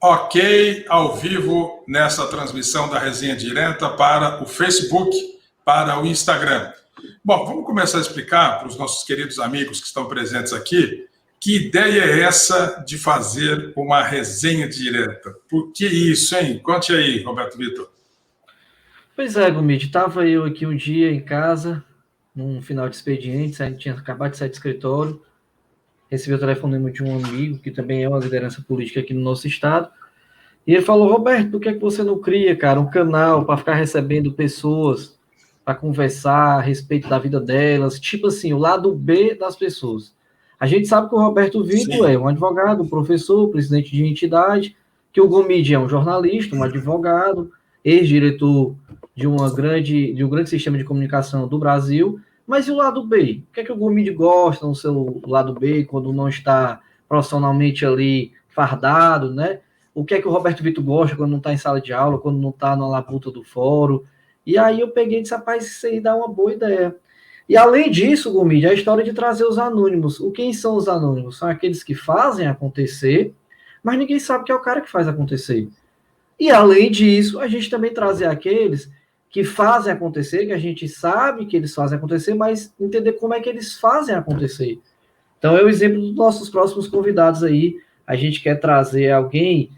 Ok, ao vivo nessa transmissão da Resenha Direta para o Facebook, para o Instagram. Bom, vamos começar a explicar para os nossos queridos amigos que estão presentes aqui que ideia é essa de fazer uma resenha direta. Por que isso, hein? Conte aí, Roberto Vitor. Pois é, Gomide, estava eu aqui um dia em casa, num final de expediente, tinha acabado de sair do escritório, recebi o telefonema de um amigo, que também é uma liderança política aqui no nosso estado, e ele falou: Roberto, por que é que você não cria, cara, um canal para ficar recebendo pessoas, para conversar a respeito da vida delas, tipo assim, o lado B das pessoas. A gente sabe que o Roberto Vitor é um advogado, um professor, presidente de entidade, que o Gomide é um jornalista, um advogado, ex-diretor de um grande sistema de comunicação do Brasil. Mas e o lado B? O que é que o Gomide gosta no seu lado B, quando não está profissionalmente ali fardado, né? O que é que o Roberto Vitor gosta quando não está em sala de aula, quando não está na labuta do fórum? E aí eu peguei e disse: rapaz, isso aí dá uma boa ideia. E além disso, Gomide, a história de trazer os anônimos. Quem são os anônimos? São aqueles que fazem acontecer, mas ninguém sabe que é o cara que faz acontecer. E além disso, a gente também trazer aqueles que fazem acontecer, que a gente sabe que eles fazem acontecer, mas entender como é que eles fazem acontecer. Então é o exemplo dos nossos próximos convidados aí. A gente quer trazer alguém,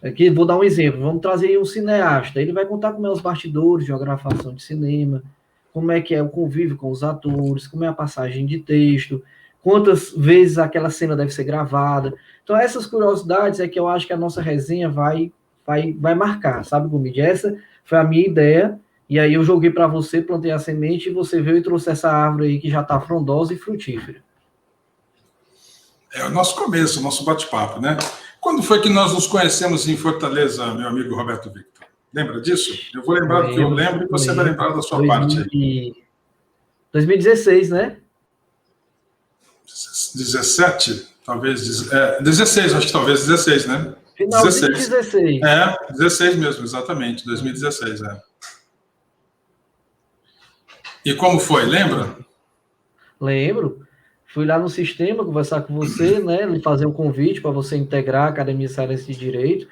aqui vou dar um exemplo, vamos trazer aí um cineasta, ele vai contar como é os bastidores de uma gravação de cinema, como é que é o convívio com os atores, como é a passagem de texto, quantas vezes aquela cena deve ser gravada. Então essas curiosidades é que eu acho que a nossa resenha vai marcar, sabe, Gomide? Essa foi a minha ideia, e aí eu joguei para você, plantei a semente, e você veio e trouxe essa árvore aí que já está frondosa e frutífera. É o nosso começo, o nosso bate-papo, né? Quando foi que nós nos conhecemos em Fortaleza, meu amigo Roberto Victor? Lembra disso? Eu vou lembrar do que eu lembro e você vai lembrar da sua parte aí. 2016, né? 17, talvez. 16, acho que talvez 16, né? Finalzinho de 16. 16 mesmo, exatamente, 2016, E como foi, lembra? Lembro. Fui lá no sistema conversar com você, né? Lhe fazer um convite para você integrar a Academia Cearense de Direito,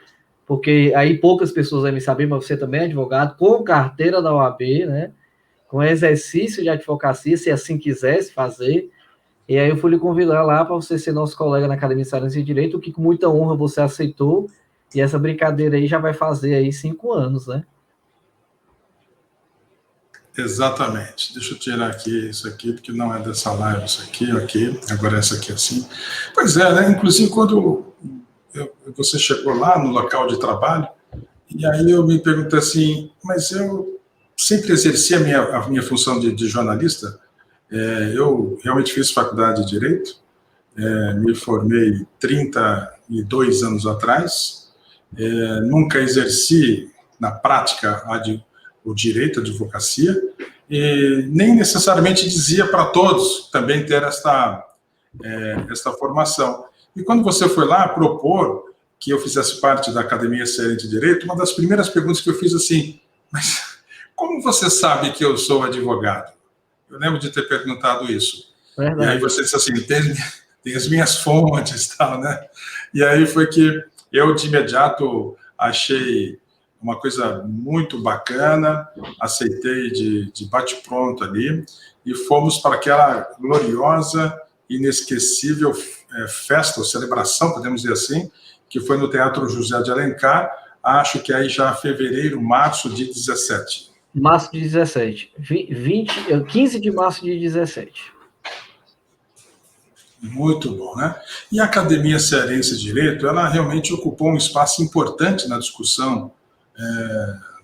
porque aí poucas pessoas devem saber, mas você também é advogado, com carteira da OAB, né? Com exercício de advocacia, se assim quisesse fazer. E aí eu fui lhe convidar lá para você ser nosso colega na Academia Cearense de Direito, que com muita honra você aceitou. E essa brincadeira aí já vai fazer aí 5 anos, né? Exatamente. Deixa eu tirar aqui isso aqui, porque não é dessa live isso aqui, ok. Agora essa aqui assim. Pois é, né? Inclusive quando você chegou lá no local de trabalho, e aí eu me perguntei assim, mas eu sempre exerci a minha função de jornalista. Eu realmente fiz faculdade de Direito, me formei 32 anos atrás, nunca exerci na prática o direito, a advocacia, e nem necessariamente dizia para todos também ter esta formação. E quando você foi lá propor que eu fizesse parte da Academia Cearense de Direito, uma das primeiras perguntas que eu fiz assim, mas como você sabe que eu sou advogado? Eu lembro de ter perguntado isso. Verdade. E aí você disse assim, tem as minhas fontes e tal, né? E aí foi que eu, de imediato, achei uma coisa muito bacana, aceitei de bate-pronto ali, e fomos para aquela gloriosa, inesquecível festa, ou celebração, podemos dizer assim, que foi no Teatro José de Alencar, acho que aí já fevereiro, março de 17. Março de 17. 15 de março de 17. Muito bom, né? E a Academia Cearense de Direito, ela realmente ocupou um espaço importante na discussão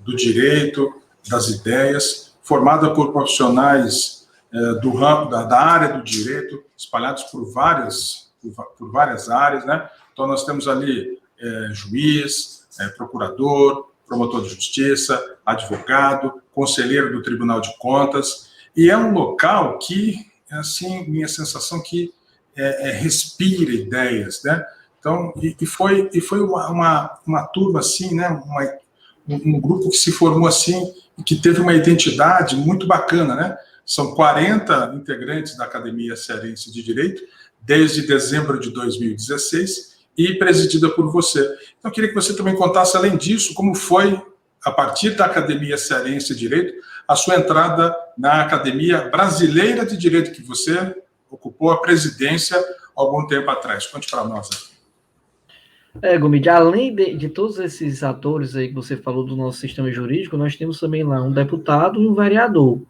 do direito, das ideias, formada por profissionais da área do direito, espalhados por várias áreas, né? Então, nós temos ali juiz, procurador, promotor de justiça, advogado, conselheiro do Tribunal de Contas, e é um local que, assim, minha sensação que respira ideias, né? Então, e foi uma turma assim, né? Um grupo que se formou assim e que teve uma identidade muito bacana, né? São 40 integrantes da Academia Cearense de Direito, desde dezembro de 2016, e presidida por você. Então, eu queria que você também contasse, além disso, como foi, a partir da Academia Cearense de Direito, a sua entrada na Academia Brasileira de Direito, que você ocupou a presidência há algum tempo atrás. Conte para nós. Gomide, além de todos esses atores aí que você falou do nosso sistema jurídico, nós temos também lá um deputado e um vereador.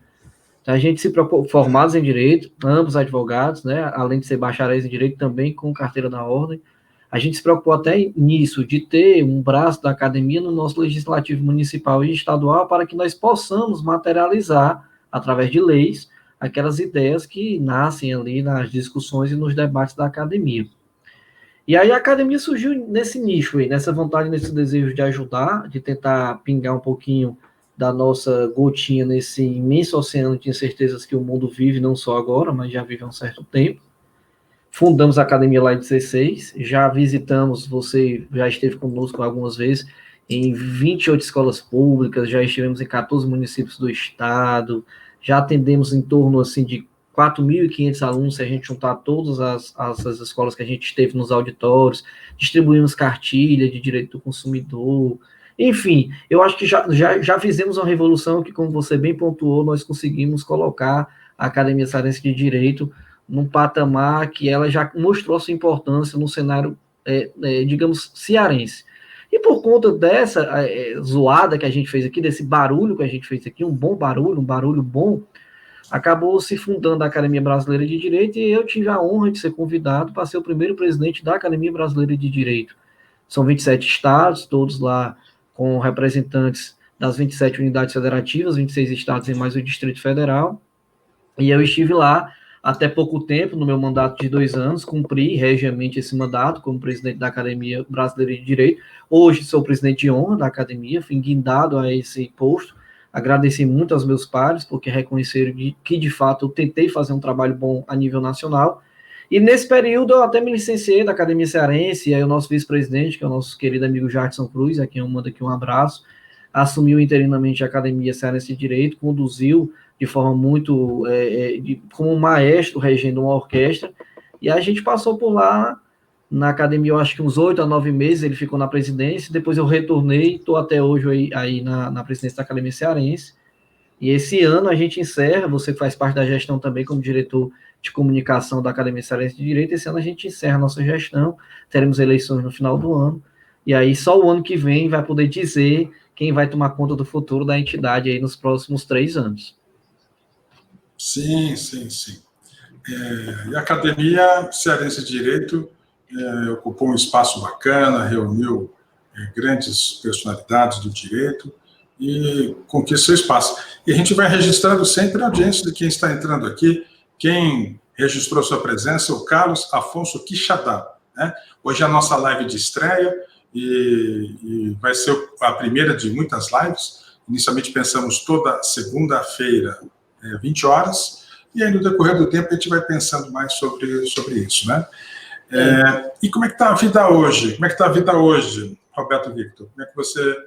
Então, a gente se preocupa, formados em direito, ambos advogados, né, além de ser bacharéis em direito, também com carteira na ordem. A gente se preocupou até nisso, de ter um braço da academia no nosso legislativo municipal e estadual, para que nós possamos materializar, através de leis, aquelas ideias que nascem ali nas discussões e nos debates da academia. E aí a academia surgiu nesse nicho aí, nessa vontade, nesse desejo de ajudar, de tentar pingar um pouquinho da nossa gotinha nesse imenso oceano de incertezas que o mundo vive, não só agora, mas já vive há um certo tempo. Fundamos a academia lá em 16, já visitamos, você já esteve conosco algumas vezes, em 28 escolas públicas, já estivemos em 14 municípios do estado, já atendemos em torno assim, de 4.500 alunos, se a gente juntar todas as escolas que a gente esteve nos auditórios, distribuímos cartilha de direito do consumidor, enfim, eu acho que já fizemos uma revolução que, como você bem pontuou, nós conseguimos colocar a Academia Cearense de Direito num patamar que ela já mostrou sua importância no cenário, digamos, cearense. E por conta dessa zoada que a gente fez aqui, desse barulho que a gente fez aqui, um barulho bom, acabou se fundando a Academia Brasileira de Direito e eu tive a honra de ser convidado para ser o primeiro presidente da Academia Brasileira de Direito. São 27 estados, todos lá com representantes das 27 unidades federativas, 26 estados e mais o Distrito Federal, e eu estive lá até pouco tempo, no meu mandato de 2 anos, cumpri regiamente esse mandato como presidente da Academia Brasileira de Direito. Hoje sou presidente de honra da Academia, fui guindado a esse posto. Agradeci muito aos meus pares, porque reconheceram que, de fato, eu tentei fazer um trabalho bom a nível nacional. E nesse período eu até me licenciei da Academia Cearense, e aí o nosso vice-presidente, que é o nosso querido amigo Jadson Cruz, a quem eu mando aqui um abraço, assumiu interinamente a Academia Cearense de Direito, conduziu de forma muito, como um maestro regendo uma orquestra, e a gente passou por lá na academia, eu acho que uns 8 a 9 meses, ele ficou na presidência, depois eu retornei, estou até hoje aí na presidência da Academia Cearense, e esse ano a gente encerra, você faz parte da gestão também como diretor de comunicação da Academia Cearense de Direito, esse ano a gente encerra a nossa gestão, teremos eleições no final do ano, e aí só o ano que vem vai poder dizer quem vai tomar conta do futuro da entidade aí nos próximos 3 anos. Sim. E a Academia Cearense de Direito ocupou um espaço bacana, reuniu grandes personalidades do direito e conquista seu espaço. E a gente vai registrando sempre a audiência de quem está entrando aqui. Quem registrou sua presença é o Carlos Afonso Quixadá, né? Hoje é a nossa live de estreia e vai ser a primeira de muitas lives. Inicialmente pensamos toda segunda-feira, 20 horas, e aí no decorrer do tempo a gente vai pensando mais sobre isso, né? E como é que está a vida hoje? Como é que está a vida hoje, Roberto Victor? Como é que você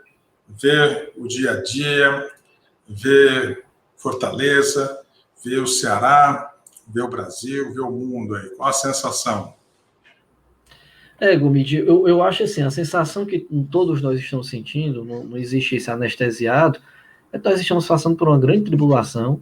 vê o dia a dia, vê Fortaleza, vê o Ceará, vê o Brasil, vê o mundo aí? Qual a sensação? Gomide, eu acho assim, a sensação que todos nós estamos sentindo, não existe esse anestesiado, que nós estamos passando por uma grande tribulação,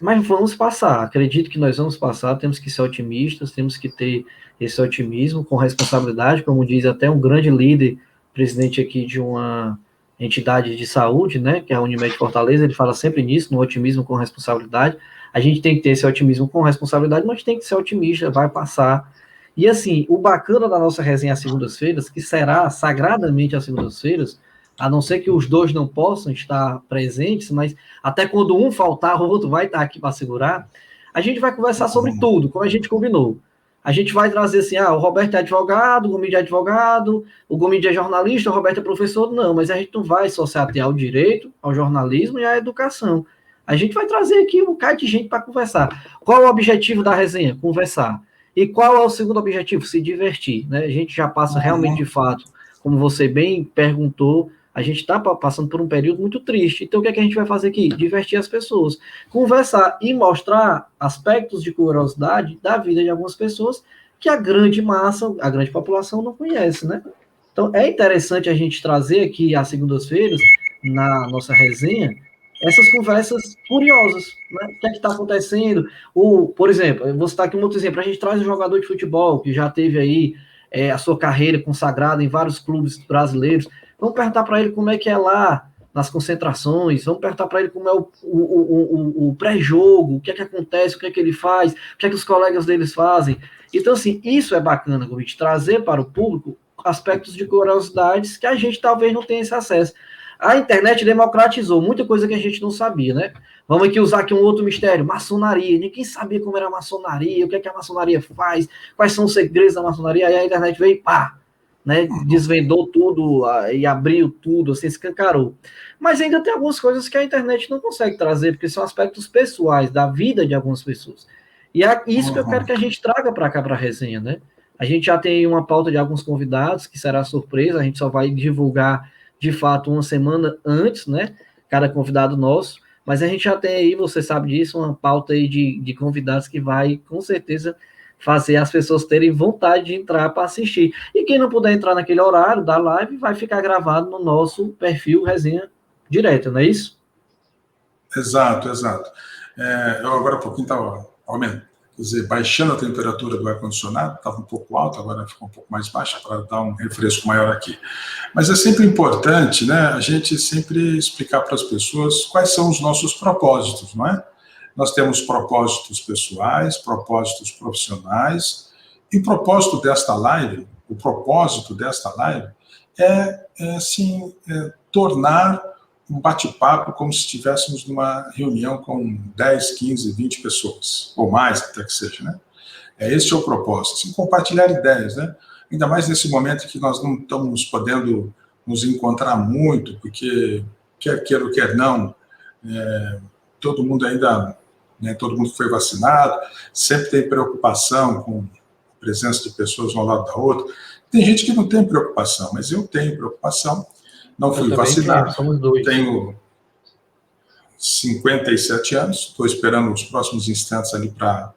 mas vamos passar, acredito que nós vamos passar, temos que ser otimistas, temos que ter esse otimismo com responsabilidade, como diz até um grande líder, presidente aqui de uma entidade de saúde, né, que é a Unimed Fortaleza, ele fala sempre nisso, no otimismo com responsabilidade, a gente tem que ter esse otimismo com responsabilidade, mas tem que ser otimista, vai passar. E assim, o bacana da nossa resenha às segundas-feiras, que será sagradamente às segundas-feiras, a não ser que os dois não possam estar presentes, mas até quando um faltar, o outro vai estar aqui para segurar, a gente vai conversar sobre tudo, como a gente combinou. A gente vai trazer assim, o Roberto é advogado, o Gomide é advogado, o Gomide é jornalista, o Roberto é professor, não, mas a gente não vai só se ater ao direito, ao jornalismo e à educação. A gente vai trazer aqui um bocado de gente para conversar. Qual é o objetivo da resenha? Conversar. E qual é o segundo objetivo? Se divertir, né? A gente já passa realmente, de fato, como você bem perguntou, a gente está passando por um período muito triste. Então, o que é que a gente vai fazer aqui? Divertir as pessoas. Conversar e mostrar aspectos de curiosidade da vida de algumas pessoas que a grande massa, a grande população não conhece, né? Então, é interessante a gente trazer aqui às segundas-feiras, na nossa resenha, essas conversas curiosas, né? O que é que está acontecendo? Por exemplo, eu vou citar aqui um outro exemplo, a gente traz um jogador de futebol que já teve aí a sua carreira consagrada em vários clubes brasileiros, vamos perguntar para ele como é que é lá nas concentrações, vamos perguntar para ele como é o pré-jogo, o que é que acontece, o que é que ele faz, o que é que os colegas deles fazem. Então, assim, isso é bacana, Gomit, trazer para o público aspectos de curiosidades que a gente talvez não tenha esse acesso. A internet democratizou muita coisa que a gente não sabia, né? Vamos aqui usar aqui um outro mistério, maçonaria. Ninguém sabia como era a maçonaria, o que é que a maçonaria faz, quais são os segredos da maçonaria. Aí a internet veio e pá, né? Desvendou tudo e abriu tudo, assim, escancarou. Mas ainda tem algumas coisas que a internet não consegue trazer, porque são aspectos pessoais da vida de algumas pessoas. E é isso que eu quero que a gente traga para cá, para a resenha, né? A gente já tem uma pauta de alguns convidados, que será surpresa, a gente só vai divulgar, de fato, uma semana antes, né? Cada convidado nosso, mas a gente já tem aí, você sabe disso, uma pauta aí de convidados que vai, com certeza, fazer as pessoas terem vontade de entrar para assistir. E quem não puder entrar naquele horário da live, vai ficar gravado no nosso perfil Resenha Direta, não é isso? Exato. Eu agora há pouquinho estava aumentando. Quer dizer, baixando a temperatura do ar-condicionado, estava um pouco alta, agora ficou um pouco mais baixa para dar um refresco maior aqui. Mas é sempre importante, né, a gente sempre explicar para as pessoas quais são os nossos propósitos, não é? Nós temos propósitos pessoais, propósitos profissionais, e o propósito desta live é tornar um bate-papo como se estivéssemos numa reunião com 10, 15, 20 pessoas, ou mais até que seja, né? Esse é o propósito, assim, compartilhar ideias, né? Ainda mais nesse momento que nós não estamos podendo nos encontrar muito, porque quer queira ou quer não, todo mundo ainda, né, todo mundo foi vacinado, sempre tem preocupação com a presença de pessoas um ao lado da outra. Tem gente que não tem preocupação, mas eu tenho preocupação. Não fui vacinado, tenho 57 anos, estou esperando os próximos instantes ali para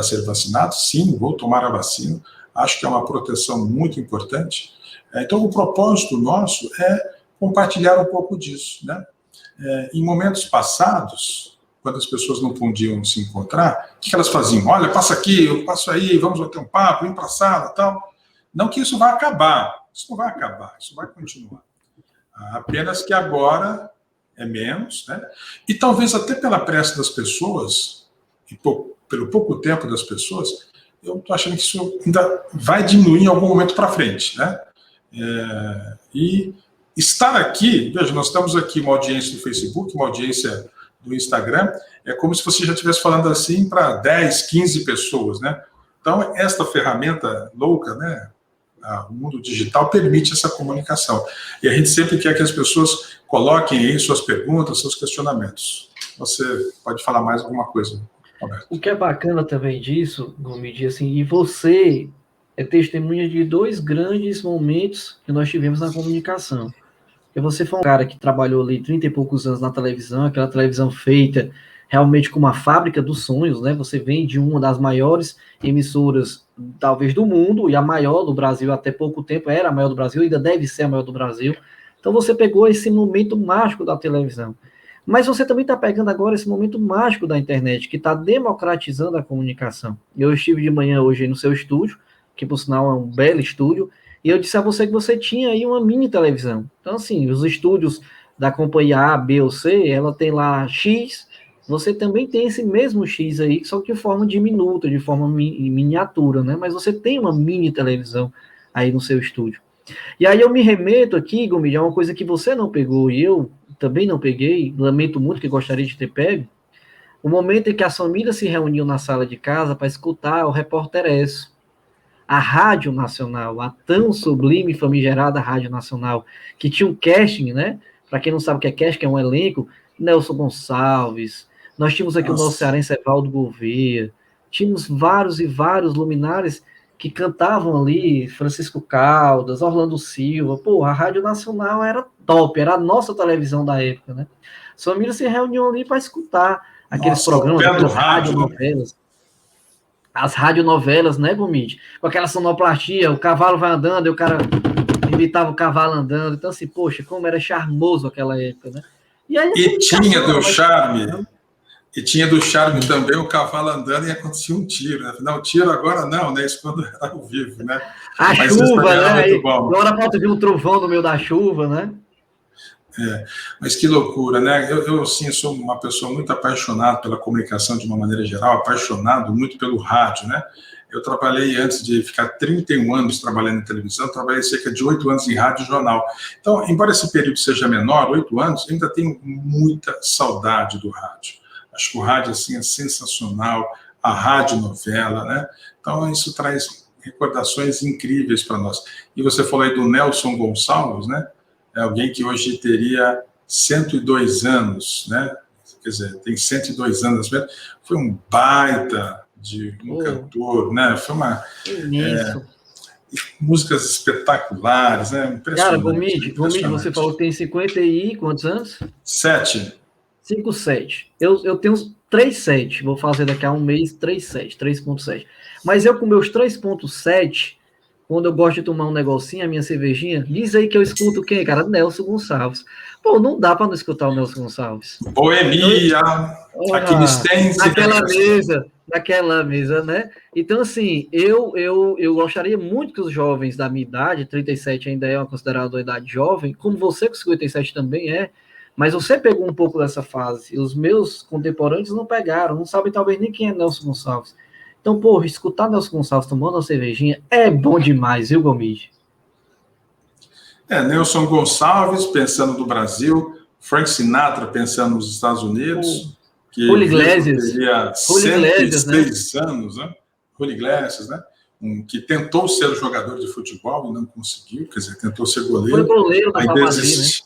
ser vacinado. Sim, vou tomar a vacina, acho que é uma proteção muito importante. Então, o propósito nosso é compartilhar um pouco disso, né? Em momentos passados, quando as pessoas não podiam se encontrar, o que elas faziam? Olha, passa aqui, eu passo aí, vamos bater um papo, vem para a sala, tal. Não que isso vai acabar, isso não vai acabar, isso vai continuar. Apenas que agora é menos, né? E talvez até pela pressa das pessoas, e pelo pouco tempo das pessoas, eu estou achando que isso ainda vai diminuir em algum momento para frente, né? E estar aqui, veja, nós estamos aqui uma audiência do Facebook, uma audiência do Instagram, é como se você já estivesse falando assim para 10, 15 pessoas, né? Então, esta ferramenta louca, né? O mundo digital permite essa comunicação. E a gente sempre quer que as pessoas coloquem aí suas perguntas, seus questionamentos. Você pode falar mais alguma coisa, Roberto? O que é bacana também disso, Gomide, assim, e você é testemunha de 2 grandes momentos que nós tivemos na comunicação. Porque você foi um cara que trabalhou ali 30 e poucos anos na televisão, aquela televisão feita realmente com uma fábrica dos sonhos, né? Você vem de uma das maiores emissoras, talvez, do mundo, e a maior do Brasil, até pouco tempo era a maior do Brasil, ainda deve ser a maior do Brasil. Então você pegou esse momento mágico da televisão. Mas você também está pegando agora esse momento mágico da internet, que está democratizando a comunicação. Eu estive de manhã hoje no seu estúdio, que por sinal é um belo estúdio, e eu disse a você que você tinha aí uma mini televisão. Então, assim, os estúdios da companhia A, B ou C, ela tem lá X, você também tem esse mesmo X aí, só que de forma diminuta, de forma miniatura, né? Mas você tem uma mini televisão aí no seu estúdio. E aí eu me remeto aqui, Gomide, a uma coisa que você não pegou e eu também não peguei, lamento muito que gostaria de ter pego, o momento em que as famílias se reuniam na sala de casa para escutar o Repórter ESSO, a Rádio Nacional, a tão sublime e famigerada Rádio Nacional, que tinha um casting, né? Para quem não sabe o que é casting, é um elenco, Nelson Gonçalves, nós tínhamos aqui o nosso cearense Evaldo Gouveia, tínhamos vários e vários luminares que cantavam ali, Francisco Caldas, Orlando Silva. Pô, a Rádio Nacional era top, era a nossa televisão da época, né? As famílias se reuniam ali para escutar aqueles programas, aquelas radionovelas. as radionovelas, né, Gomide? Com aquela sonoplastia, o cavalo vai andando e o cara imitava o cavalo andando. Então, assim, poxa, como era charmoso aquela época, né? E aí a E tinha comunicação, do vai... charme, e tinha do charme também o cavalo andando e acontecia um tiro, né? Não, tiro agora não, né? Isso quando era ao vivo, né? A Mas isso chuva, também né? era muito Aí, bom. agora falta vir um trovão no meio da chuva, né? Mas que loucura, né? Eu sim, sou uma pessoa muito apaixonada pela comunicação de uma maneira geral, apaixonado muito pelo rádio, né? Eu trabalhei, antes de ficar 31 anos trabalhando em televisão, trabalhei cerca de 8 anos em rádio e jornal. Então, embora esse período seja menor, 8 anos, eu ainda tenho muita saudade do rádio. Acho que o rádio, assim, é sensacional, a radionovela, né? Então, isso traz recordações incríveis para nós. E você falou aí do Nelson Gonçalves, né? É alguém que hoje teria 102 anos, né? Quer dizer, tem 102 anos, foi um baita de um cantor, né? Foi uma imenso. Músicas espetaculares, né? Cara, Impressionante, Gomide, você falou que tem 50 e quantos anos? 7. 5,7. Eu tenho 3,7. Vou fazer daqui a um mês 3,7, 3,7. Mas eu com meus 3,7, quando eu gosto de tomar um negocinho, a minha cervejinha, diz aí que eu escuto quem, cara? Nelson Gonçalves. Pô, não dá para não escutar o Nelson Gonçalves. Boemia, aqui naquela mesa, né? Então, assim, eu gostaria muito que os jovens da minha idade, 37 ainda é considerada uma idade jovem, como você com 57 também é, mas você pegou um pouco dessa fase, e os meus contemporâneos não pegaram, não sabem talvez nem quem é Nelson Gonçalves. Então, porra, escutar Nelson Gonçalves tomando uma cervejinha é bom demais, viu, Gomide? Nelson Gonçalves, pensando no Brasil, Frank Sinatra, pensando nos Estados Unidos, que Julio Iglesias, teria 106 anos, né? Julio Iglesias, né? Que tentou ser jogador de futebol e não conseguiu, quer dizer, tentou ser goleiro. Foi goleiro da Real Madrid,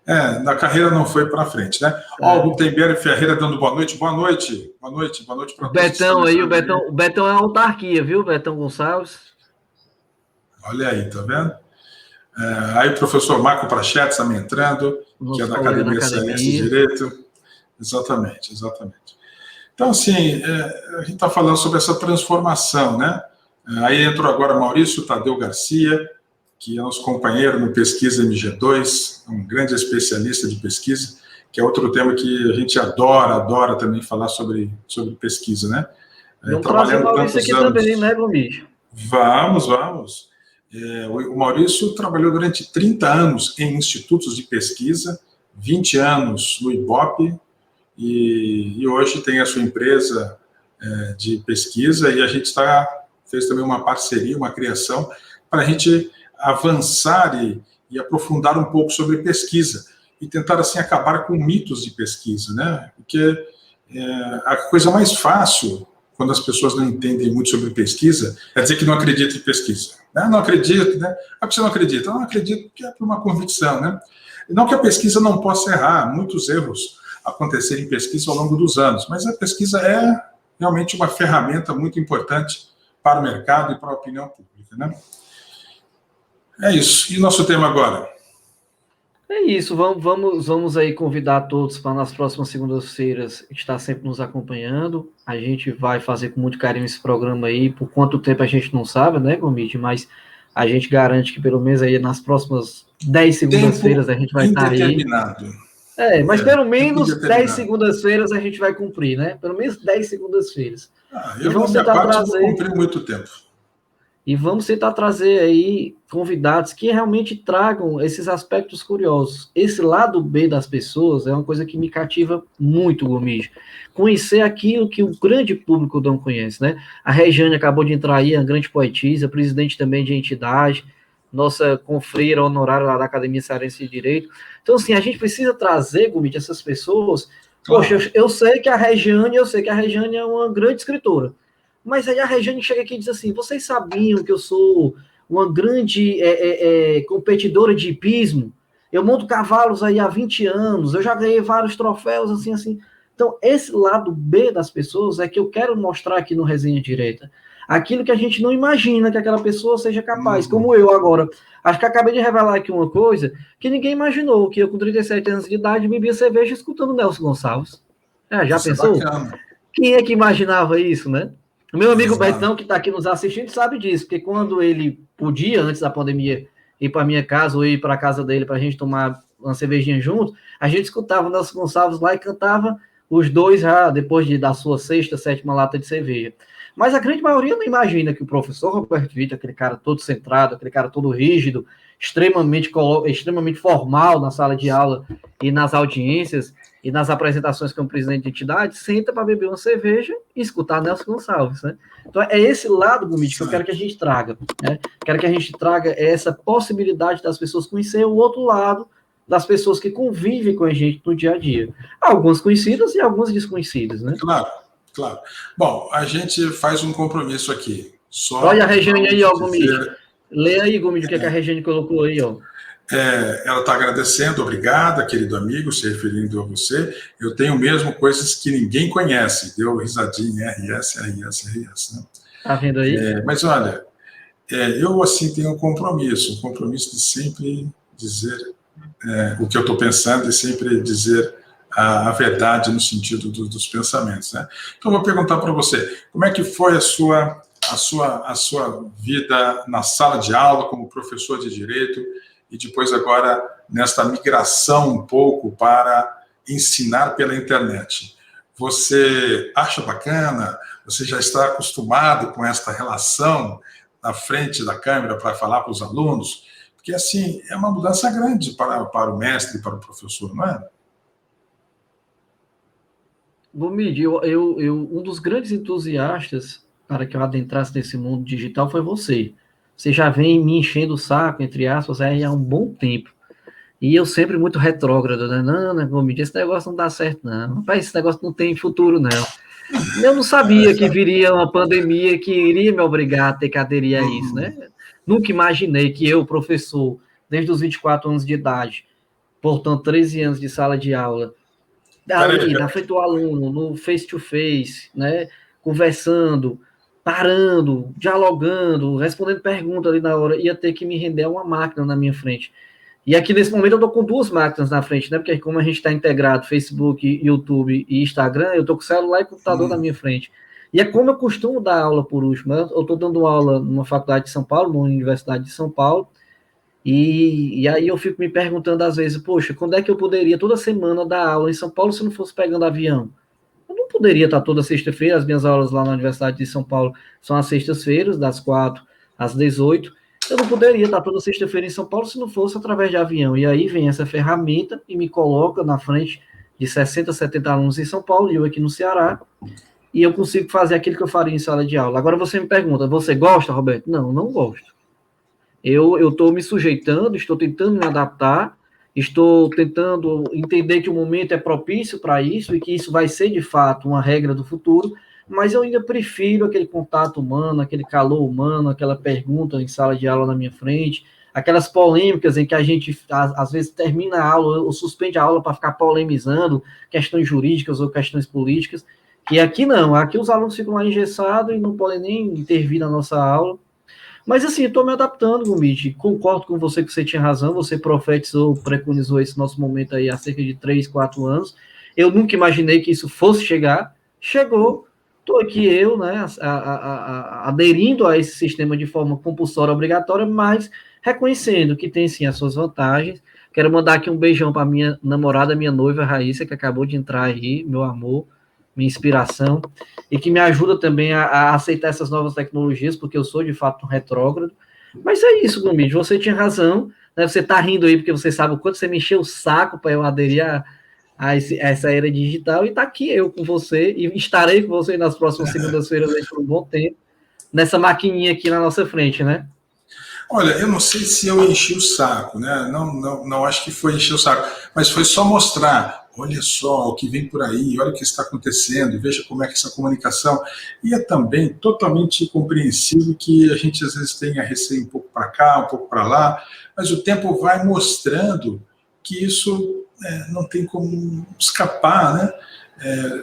né? Na carreira não foi para frente, né? Ó, o Gutenberg Ferreira dando boa noite para todos. Betão aí, o Betão é uma autarquia, viu, Betão Gonçalves? Olha aí, tá vendo? Aí o professor Marco Prachetes também entrando, que é da Academia Cearense de Direito. Exatamente. Então, assim, a gente está falando sobre essa transformação, né? Aí entrou agora Maurício Tadeu Garcia, que é nosso companheiro no Pesquisa MG2, um grande especialista de pesquisa, que é outro tema que a gente adora também falar sobre pesquisa, né? Vamos trazer o Maurício aqui também, né, Gomide? Vamos. O Maurício trabalhou durante 30 anos em institutos de pesquisa, 20 anos no IBOP, e hoje tem a sua empresa de pesquisa, e a gente fez também uma parceria, uma criação, para a gente avançar e aprofundar um pouco sobre pesquisa, e tentar, assim, acabar com mitos de pesquisa, né? Porque a coisa mais fácil, quando as pessoas não entendem muito sobre pesquisa, é dizer que não acredita em pesquisa. Não acredito, né? Você não acredita? Eu não acredito porque é por uma convicção, né? Não que a pesquisa não possa errar, muitos erros aconteceram em pesquisa ao longo dos anos, mas a pesquisa é realmente uma ferramenta muito importante para o mercado e para a opinião pública, né? É isso. E o nosso tema agora? É isso, vamos aí convidar todos para nas próximas segundas-feiras estar sempre nos acompanhando. A gente vai fazer com muito carinho esse programa aí, por quanto tempo a gente não sabe, né, Gomide? Mas a gente garante que pelo menos aí nas próximas 10 segundas-feiras a gente vai estar aí. Mas pelo menos 10 segundas-feiras a gente vai cumprir, né? Pelo menos 10 segundas-feiras. Eu, na minha parte, vou cumprir muito tempo. E vamos tentar trazer aí convidados que realmente tragam esses aspectos curiosos. Esse lado B das pessoas é uma coisa que me cativa muito, Gomide. Conhecer aquilo que o grande público não conhece, né? A Regiane acabou de entrar aí, a grande poetisa, presidente também de entidade, nossa confreira honorária lá da Academia Cearense de Direito. Então, assim, a gente precisa trazer, Gomide, essas pessoas. Poxa, eu sei que a Regiane é uma grande escritora. Mas aí a Regiane chega aqui e diz assim, vocês sabiam que eu sou uma grande competidora de hipismo? Eu monto cavalos aí há 20 anos, eu já ganhei vários troféus, assim. Então, esse lado B das pessoas é que eu quero mostrar aqui no Resenha Direta. Aquilo que a gente não imagina que aquela pessoa seja capaz, como eu agora. Acho que acabei de revelar aqui uma coisa que ninguém imaginou, que eu com 37 anos de idade bebia cerveja escutando Nelson Gonçalves. Já pensou? Quem é que imaginava isso, né? O meu amigo Exato. Betão, que está aqui nos assistindo, sabe disso, porque quando ele podia, antes da pandemia, ir para minha casa ou ir para a casa dele para a gente tomar uma cervejinha junto, a gente escutava o Nelson Gonçalves lá e cantava os dois já depois da sua sexta, sétima lata de cerveja. Mas a grande maioria não imagina que o professor Roberto Vitor, aquele cara todo centrado, aquele cara todo rígido, extremamente formal na sala de aula e nas audiências e nas apresentações como presidente de entidade, senta para beber uma cerveja e escutar Nelson Gonçalves, né? Então é esse lado, Gomide, que eu quero que a gente traga, né? Quero que a gente traga essa possibilidade das pessoas conhecerem o outro lado das pessoas que convivem com a gente no dia a dia. Algumas conhecidas e algumas desconhecidas, né? Claro, claro. Bom, a gente faz um compromisso aqui. Só Olha a Regiane aí, ó, Gomide. dizer, Lê aí, Gomide, o que a Regiane colocou aí, ó. ela está agradecendo, obrigada, querido amigo, se referindo a você. Eu tenho mesmo coisas que ninguém conhece. Deu risadinha, RS, RS, RS. Né? Tá vendo aí? Mas olha, eu assim tenho um compromisso de sempre dizer o que eu estou pensando e sempre dizer a verdade no sentido dos pensamentos. Né? Então, eu vou perguntar para você, como é que foi a sua vida na sala de aula como professor de Direito e depois agora nesta migração um pouco para ensinar pela internet? Você acha bacana? Você já está acostumado com esta relação na frente da câmera para falar para os alunos? Porque, assim, é uma mudança grande para o mestre, para o professor, não é? Gomide, um dos grandes entusiastas para que eu adentrasse nesse mundo digital foi você. Você já vem me enchendo o saco, entre aspas, há um bom tempo. E eu sempre muito retrógrado, né? Não, Gomide, esse negócio não dá certo, não. Rapaz, esse negócio não tem futuro, não. Eu não sabia que viria uma pandemia que iria me obrigar a ter que aderir a isso, né? Nunca imaginei que eu, professor, desde os 24 anos de idade, portanto, 13 anos de sala de aula, ali, na frente do aluno, no face-to-face, né? Conversando, parando, dialogando, respondendo perguntas ali na hora, ia ter que me render a uma máquina na minha frente. E aqui nesse momento eu tô com duas máquinas na frente, né? Porque como a gente está integrado, Facebook, YouTube e Instagram, eu tô com o celular e computador na minha frente. E é como eu costumo dar aula por último. Eu estou dando aula numa faculdade de São Paulo, numa universidade de São Paulo, e aí eu fico me perguntando às vezes, poxa, quando é que eu poderia toda semana dar aula em São Paulo se não fosse pegando avião? Eu não poderia estar toda sexta-feira, as minhas aulas lá na Universidade de São Paulo são às sextas-feiras, das 4 às 18. Eu não poderia estar toda sexta-feira em São Paulo se não fosse através de avião. E aí vem essa ferramenta e me coloca na frente de 60, 70 alunos em São Paulo e eu aqui no Ceará, e eu consigo fazer aquilo que eu faria em sala de aula. Agora você me pergunta, você gosta, Roberto? Não, não gosto. Eu estou me sujeitando, estou tentando me adaptar, estou tentando entender que o momento é propício para isso e que isso vai ser, de fato, uma regra do futuro, mas eu ainda prefiro aquele contato humano, aquele calor humano, aquela pergunta em sala de aula na minha frente, aquelas polêmicas em que a gente, às vezes, termina a aula ou suspende a aula para ficar polemizando questões jurídicas ou questões políticas, que aqui não, aqui os alunos ficam lá engessados e não podem nem intervir na nossa aula. Mas assim, eu estou me adaptando, Gomide. Concordo com você que você tinha razão, você profetizou, preconizou esse nosso momento aí há cerca de 3, 4 anos. Eu nunca imaginei que isso fosse chegar. Chegou. Estou aqui eu, né, aderindo a esse sistema de forma compulsória, obrigatória, mas reconhecendo que tem sim as suas vantagens. Quero mandar aqui um beijão para minha namorada, minha noiva, Raíssa, que acabou de entrar aí, meu amor, minha inspiração, e que me ajuda também a aceitar essas novas tecnologias, porque eu sou, de fato, um retrógrado. Mas é isso, Gomide, você tinha razão, né? Você está rindo aí porque você sabe o quanto você me encheu o saco para eu aderir a essa era digital, e está aqui eu com você, e estarei com você nas próximas segundas-feiras por um bom tempo, nessa maquininha aqui na nossa frente, né? Olha, eu não sei se eu enchi o saco, né? Não acho que foi encher o saco, mas foi só mostrar, olha só o que vem por aí, olha o que está acontecendo, veja como é que essa comunicação. E é também totalmente compreensível que a gente às vezes tenha receio um pouco para cá, um pouco para lá, mas o tempo vai mostrando que isso não tem como escapar, né?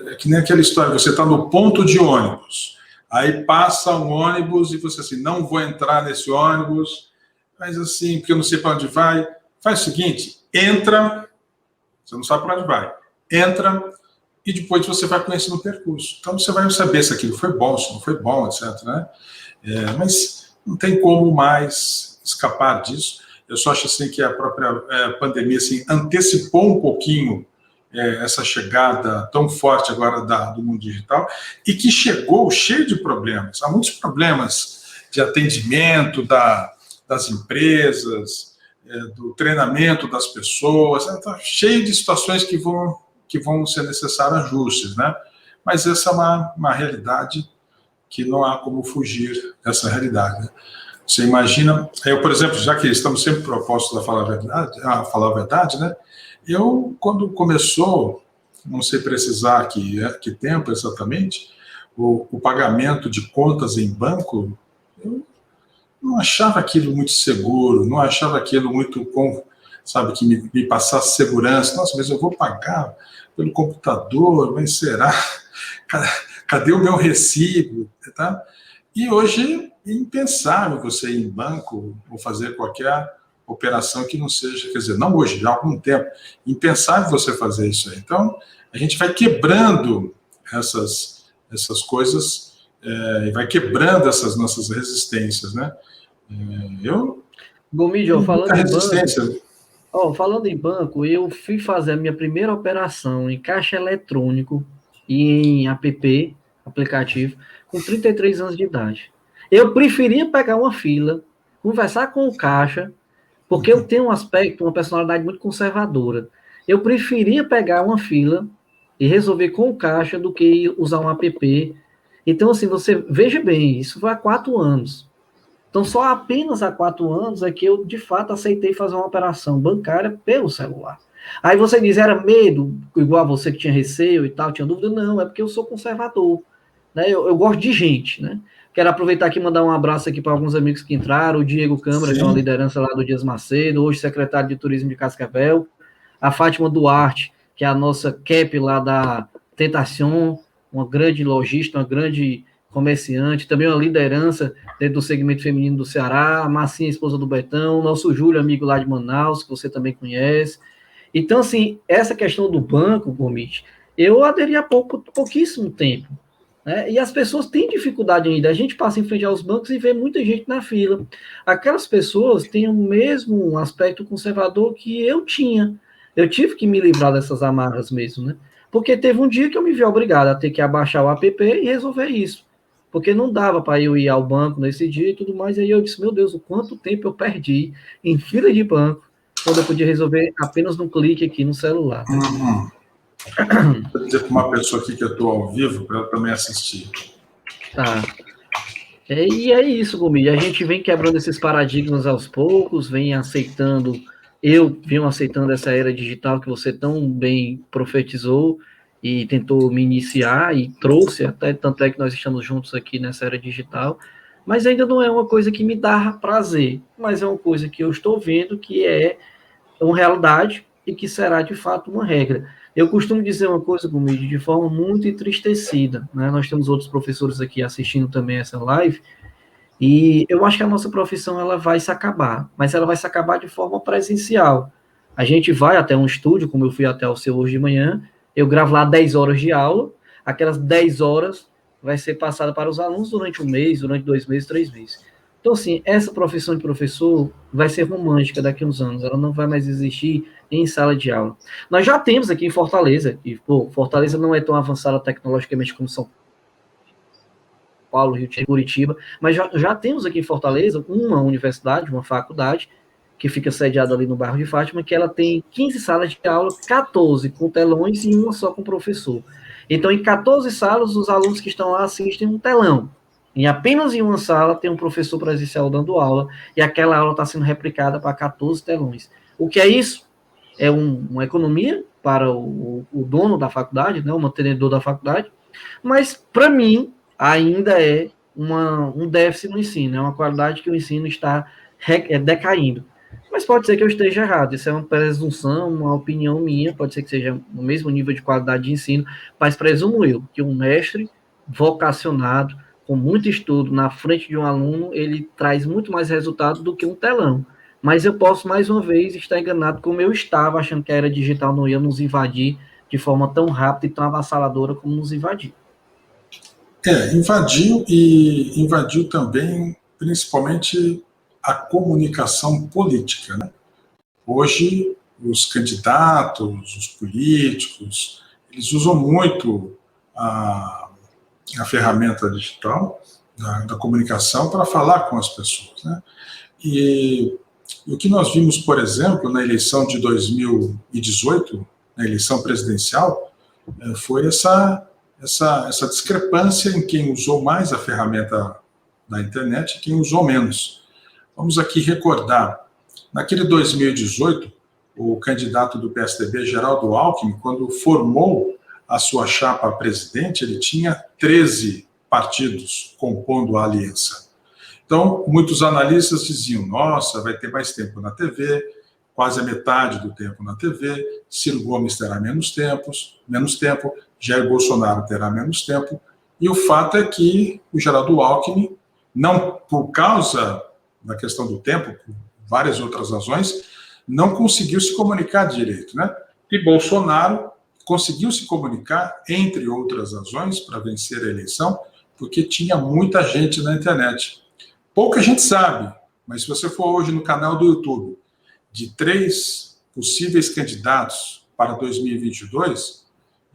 É que nem aquela história, você está no ponto de ônibus, aí passa um ônibus e você assim, não vou entrar nesse ônibus, mas assim, porque eu não sei para onde vai. Faz o seguinte, entra, você não sabe para onde vai, entra, e depois você vai conhecendo o percurso. Então você vai saber se aquilo foi bom, se não foi bom, etc. Né? Mas não tem como mais escapar disso. Eu só acho assim que a própria pandemia assim, antecipou um pouquinho essa chegada tão forte agora do mundo digital, e que chegou cheio de problemas. Há muitos problemas de atendimento das empresas, do treinamento das pessoas, está cheio de situações que vão ser necessários ajustes, né? Mas essa é uma realidade que não há como fugir dessa realidade, né? Você imagina, eu, por exemplo, já que estamos sempre propostos a falar a verdade, né? Eu, quando começou, não sei precisar que tempo exatamente, o pagamento de contas em banco, eu não achava aquilo muito seguro, não achava aquilo muito, sabe, que me passasse segurança. Nossa, mas eu vou pagar pelo computador, mas será? Cadê o meu recibo? Tá? E hoje é impensável você ir em banco ou fazer qualquer operação que não seja, quer dizer, não hoje, já há algum tempo, impensável você fazer isso aí. Então, a gente vai quebrando essas coisas e vai quebrando essas nossas resistências, né? Gomídio, muita resistência. Falando em banco, eu fui fazer a minha primeira operação em caixa eletrônico e em aplicativo, com 33 anos de idade. Eu preferia pegar uma fila, conversar com o caixa, porque eu tenho uma personalidade muito conservadora. Eu preferia pegar uma fila e resolver com o caixa do que usar um app. Então, assim, você veja bem, isso foi há 4 anos. Então, só apenas há 4 anos é que eu, de fato, aceitei fazer uma operação bancária pelo celular. Aí você diz, era medo, igual você que tinha receio e tal, tinha dúvida? Não, é porque eu sou conservador. Né? Eu gosto de gente, né? Quero aproveitar aqui e mandar um abraço aqui para alguns amigos que entraram, o Diego Câmara, que é uma liderança lá do Dias Macedo, hoje secretário de Turismo de Cascavel, a Fátima Duarte, que é a nossa cap lá da Tentacion, uma grande lojista, uma grande comerciante, também uma liderança dentro do segmento feminino do Ceará, a Marcinha, esposa do Betão, nosso Júlio, amigo lá de Manaus, que você também conhece. Então, assim, essa questão do banco, Gomit, eu aderi há pouquíssimo tempo. Né? E as pessoas têm dificuldade ainda. A gente passa em frente aos bancos e vê muita gente na fila. Aquelas pessoas têm o mesmo aspecto conservador que eu tinha. Eu tive que me livrar dessas amarras mesmo, né? Porque teve um dia que eu me vi obrigado a ter que abaixar o app e resolver isso. Porque não dava para eu ir ao banco nesse dia e tudo mais. Aí eu disse, meu Deus, o quanto tempo eu perdi em fila de banco, quando eu podia resolver apenas num clique aqui no celular. Vou dizer para uma pessoa aqui que eu estou ao vivo, para ela também assistir. Tá. E é isso, Gomide. A gente vem quebrando esses paradigmas aos poucos, eu venho aceitando essa era digital que você tão bem profetizou e tentou me iniciar e trouxe, até tanto é que nós estamos juntos aqui nessa era digital, mas ainda não é uma coisa que me dá prazer, mas é uma coisa que eu estou vendo que é uma realidade e que será de fato uma regra. Eu costumo dizer uma coisa, Gomide, de forma muito entristecida, né? Nós temos outros professores aqui assistindo também essa live, e eu acho que a nossa profissão ela vai se acabar, mas ela vai se acabar de forma presencial. A gente vai até um estúdio, como eu fui até o seu hoje de manhã, eu gravo lá 10 horas de aula, aquelas 10 horas vai ser passada para os alunos durante 1 mês, durante 2 meses, 3 meses. Então, assim, essa profissão de professor vai ser romântica daqui a uns anos, ela não vai mais existir em sala de aula. Nós já temos aqui em Fortaleza, e Fortaleza não é tão avançada tecnologicamente como São Paulo, Rio de Janeiro, Curitiba, mas já temos aqui em Fortaleza uma universidade, uma faculdade, que fica sediada ali no bairro de Fátima, que ela tem 15 salas de aula, 14 com telões e uma só com professor. Então, em 14 salas, os alunos que estão lá assistem um telão. Em apenas em uma sala tem um professor presencial dando aula, e aquela aula está sendo replicada para 14 telões. O que é isso? É uma economia para o dono da faculdade, né, o mantenedor da faculdade, mas, para mim, ainda é um déficit no ensino, é uma qualidade que o ensino está decaindo. Mas pode ser que eu esteja errado, isso é uma presunção, uma opinião minha, pode ser que seja o mesmo nível de qualidade de ensino, mas presumo eu que um mestre vocacionado, com muito estudo na frente de um aluno, ele traz muito mais resultado do que um telão. Mas eu posso, mais uma vez, estar enganado como eu estava, achando que a era digital não ia nos invadir de forma tão rápida e tão avassaladora como nos invadiu. Invadiu também, principalmente, a comunicação política, né? Hoje, os candidatos, os políticos, eles usam muito a ferramenta digital da comunicação para falar com as pessoas, né? E o que nós vimos, por exemplo, na eleição de 2018, na eleição presidencial, foi essa discrepância em quem usou mais a ferramenta da internet e quem usou menos. Vamos aqui recordar, naquele 2018, o candidato do PSDB, Geraldo Alckmin, quando formou a sua chapa a presidente, ele tinha 13 partidos compondo a aliança. Então, muitos analistas diziam, nossa, vai ter mais tempo na TV, quase a metade do tempo na TV, Ciro Gomes terá menos tempo, Jair Bolsonaro terá menos tempo, e o fato é que o Geraldo Alckmin, não por causa da questão do tempo, por várias outras razões, não conseguiu se comunicar direito, né? E Bolsonaro conseguiu se comunicar, entre outras razões, para vencer a eleição, porque tinha muita gente na internet. Pouca gente sabe, mas se você for hoje no canal do YouTube, de 3 possíveis candidatos para 2022,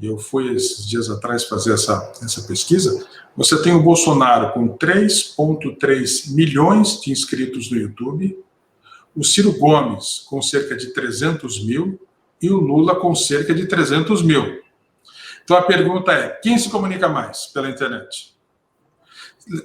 eu fui esses dias atrás fazer essa pesquisa, você tem o Bolsonaro com 3,3 milhões de inscritos no YouTube, o Ciro Gomes com cerca de 300 mil e o Lula com cerca de 300 mil. Então a pergunta é, quem se comunica mais pela internet?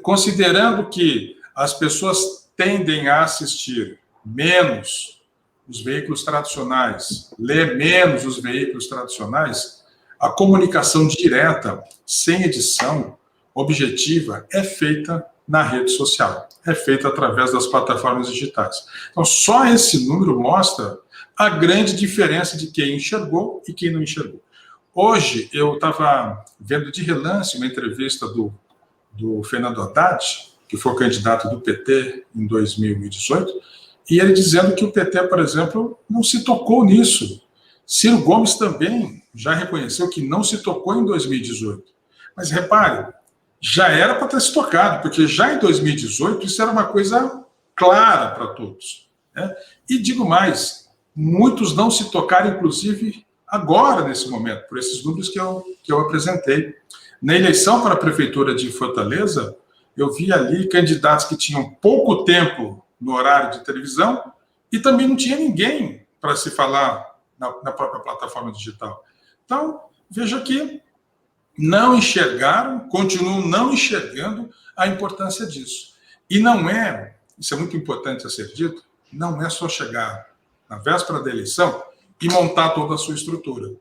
Considerando que as pessoas tendem a assistir menos os veículos tradicionais, ler menos os veículos tradicionais, a comunicação direta, sem edição, objetiva, é feita na rede social, é feita através das plataformas digitais. Então, só esse número mostra a grande diferença de quem enxergou e quem não enxergou. Hoje, eu estava vendo de relance uma entrevista do Fernando Haddad, que foi candidato do PT em 2018, e ele dizendo que o PT, por exemplo, não se tocou nisso. Ciro Gomes também já reconheceu que não se tocou em 2018. Mas repare, já era para ter se tocado, porque já em 2018 isso era uma coisa clara para todos, né? E digo mais, muitos não se tocaram, inclusive, agora, nesse momento, por esses números que eu apresentei. Na eleição para a Prefeitura de Fortaleza, eu vi ali candidatos que tinham pouco tempo no horário de televisão e também não tinha ninguém para se falar na própria plataforma digital. Então, veja que não enxergaram, continuam não enxergando a importância disso. E não é, isso é muito importante a ser dito, não é só chegar na véspera da eleição e montar toda a sua estrutura.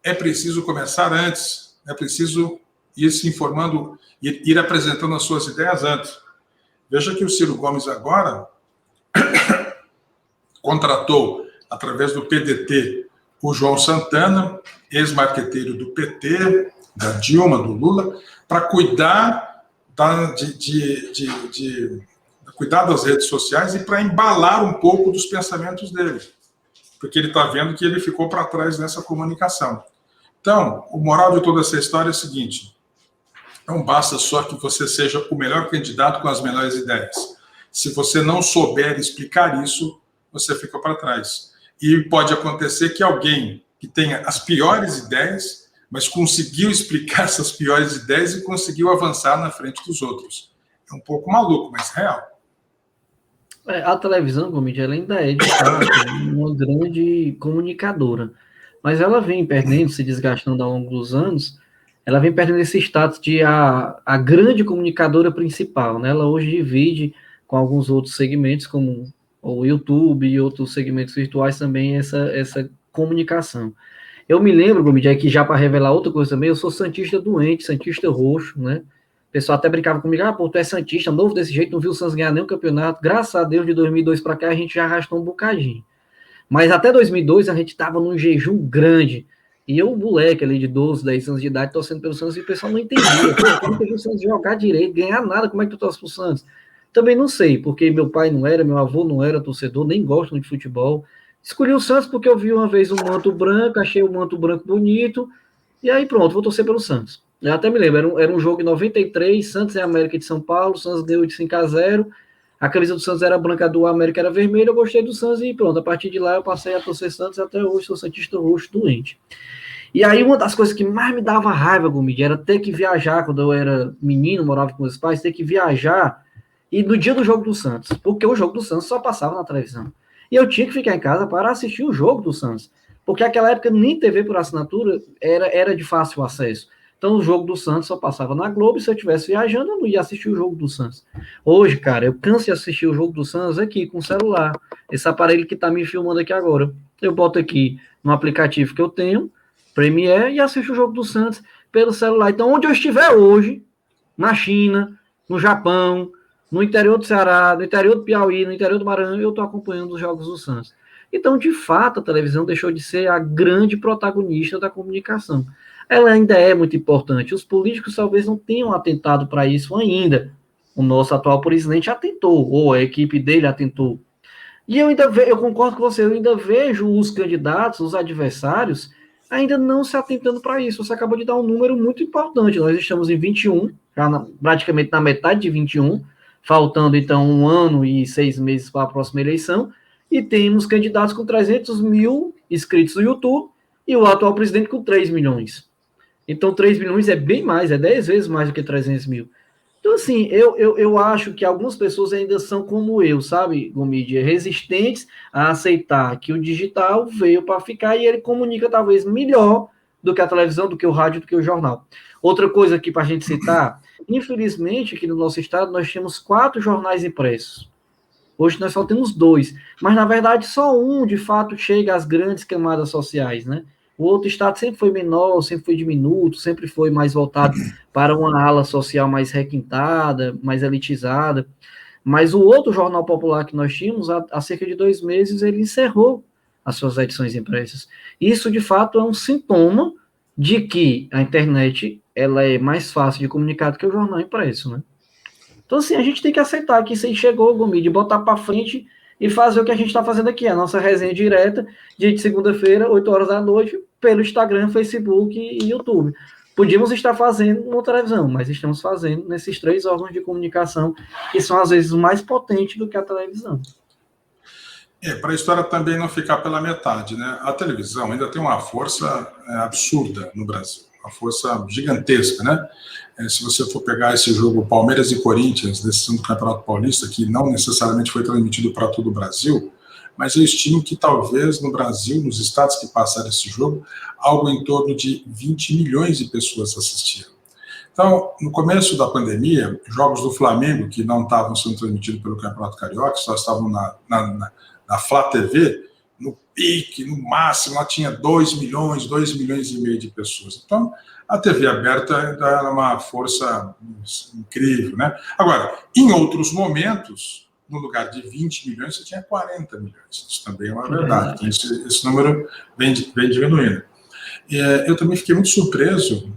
É preciso começar antes, é preciso ir se informando, ir apresentando as suas ideias antes. Veja que o Ciro Gomes agora contratou, através do PDT, o João Santana, ex-marqueteiro do PT, da Dilma, do Lula, para cuidar cuidar das redes sociais e para embalar um pouco dos pensamentos dele, porque ele está vendo que ele ficou para trás nessa comunicação. Então, o moral de toda essa história é o seguinte: não basta só que você seja o melhor candidato com as melhores ideias. Se você não souber explicar isso, você fica para trás. E pode acontecer que alguém que tenha as piores ideias, mas conseguiu explicar essas piores ideias e conseguiu avançar na frente dos outros. É um pouco maluco, mas real. A televisão, Gomide, ela ainda é, de fato, uma grande comunicadora. Mas ela vem perdendo, se desgastando ao longo dos anos, ela vem perdendo esse status de a grande comunicadora principal, né? Ela hoje divide com alguns outros segmentos, como o YouTube e outros segmentos virtuais também, essa comunicação. Eu me lembro, Gomide, que já para revelar outra coisa também, eu sou santista doente, santista roxo, né? O pessoal até brincava comigo, pô, tu é santista, novo desse jeito, não viu o Santos ganhar nenhum campeonato. Graças a Deus, de 2002 para cá, a gente já arrastou um bocadinho. Mas até 2002, a gente estava num jejum grande. E eu, moleque ali de 12, 10 anos de idade, torcendo pelo Santos, e o pessoal não entendia. Pô, não entendia o Santos jogar direito, ganhar nada, como é que tu torce pro Santos? Também não sei, porque meu pai não era, meu avô não era torcedor, nem gostam de futebol. Escolhi o Santos porque eu vi uma vez um manto branco, achei o manto branco bonito, e aí pronto, vou torcer pelo Santos. Eu até me lembro, era um jogo em 93, Santos e América de São Paulo, o Santos deu de 5-0, a camisa do Santos era branca, a do América era vermelha, eu gostei do Santos e pronto, a partir de lá eu passei a torcer Santos e até hoje sou santista roxo doente. E aí uma das coisas que mais me dava raiva, Gomide, era ter que viajar, quando eu era menino, morava com meus pais, ter que viajar e no dia do jogo do Santos, porque o jogo do Santos só passava na televisão. E eu tinha que ficar em casa para assistir o jogo do Santos, porque naquela época nem TV por assinatura era de fácil acesso. Então o jogo do Santos só passava na Globo, e se eu estivesse viajando, eu não ia assistir o jogo do Santos. Hoje, cara, eu canso de assistir o jogo do Santos aqui com o celular. Esse aparelho que está me filmando aqui agora. Eu boto aqui no aplicativo que eu tenho, Premiere, e assisto o jogo do Santos pelo celular. Então, onde eu estiver hoje, na China, no Japão, no interior do Ceará, no interior do Piauí, no interior do Maranhão, eu estou acompanhando os jogos do Santos. Então, de fato, a televisão deixou de ser a grande protagonista da comunicação. Ela ainda é muito importante. Os políticos talvez não tenham atentado para isso ainda. O nosso atual presidente atentou, ou a equipe dele atentou. E eu concordo com você, eu ainda vejo os candidatos, os adversários, ainda não se atentando para isso. Você acabou de dar um número muito importante. Nós estamos em 21, praticamente na metade de 21, faltando então 1 ano e 6 meses para a próxima eleição, e temos candidatos com 300 mil inscritos no YouTube e o atual presidente com 3 milhões. Então 3 milhões é bem mais, é 10 vezes mais do que 300 mil. Então, assim, eu acho que algumas pessoas ainda são como eu, sabe, Gomide, resistentes a aceitar que o digital veio para ficar e ele comunica talvez melhor do que a televisão, do que o rádio, do que o jornal. Outra coisa aqui para a gente citar, infelizmente, aqui no nosso estado nós temos 4 jornais impressos. Hoje nós só temos 2, mas na verdade só um, de fato, chega às grandes camadas sociais, né? O outro estado sempre foi menor, sempre foi diminuto, sempre foi mais voltado para uma ala social mais requintada, mais elitizada. Mas o outro jornal popular que nós tínhamos, há cerca de 2 meses, ele encerrou as suas edições impressas. Isso, de fato, é um sintoma de que a internet ela é mais fácil de comunicar do que o jornal impresso, né? Então, assim, a gente tem que aceitar que isso aí chegou, Gomide, botar para frente e fazer o que a gente está fazendo aqui, a nossa resenha direta, dia de segunda-feira, 8 horas da noite, pelo Instagram, Facebook e YouTube. Podíamos estar fazendo uma televisão, mas estamos fazendo nesses 3 órgãos de comunicação, que são, às vezes, mais potentes do que a televisão. Para a história também não ficar pela metade, né? A televisão ainda tem uma força absurda no Brasil, uma força gigantesca, né? Se você for pegar esse jogo Palmeiras e Corinthians, decisão do Campeonato Paulista, que não necessariamente foi transmitido para todo o Brasil, mas eu estimo que talvez no Brasil, nos estados que passaram esse jogo, algo em torno de 20 milhões de pessoas assistiram. Então, no começo da pandemia, jogos do Flamengo, que não estavam sendo transmitidos pelo Campeonato Carioca, só estavam na Flá TV, no pique, no máximo, lá tinha 2 milhões e meio de pessoas. Então, a TV aberta ainda era uma força incrível, né? Agora, em outros momentos, no lugar de 20 milhões, você tinha 40 milhões. Isso também é uma verdade. Então, esse número vem diminuindo. Eu também fiquei muito surpreso,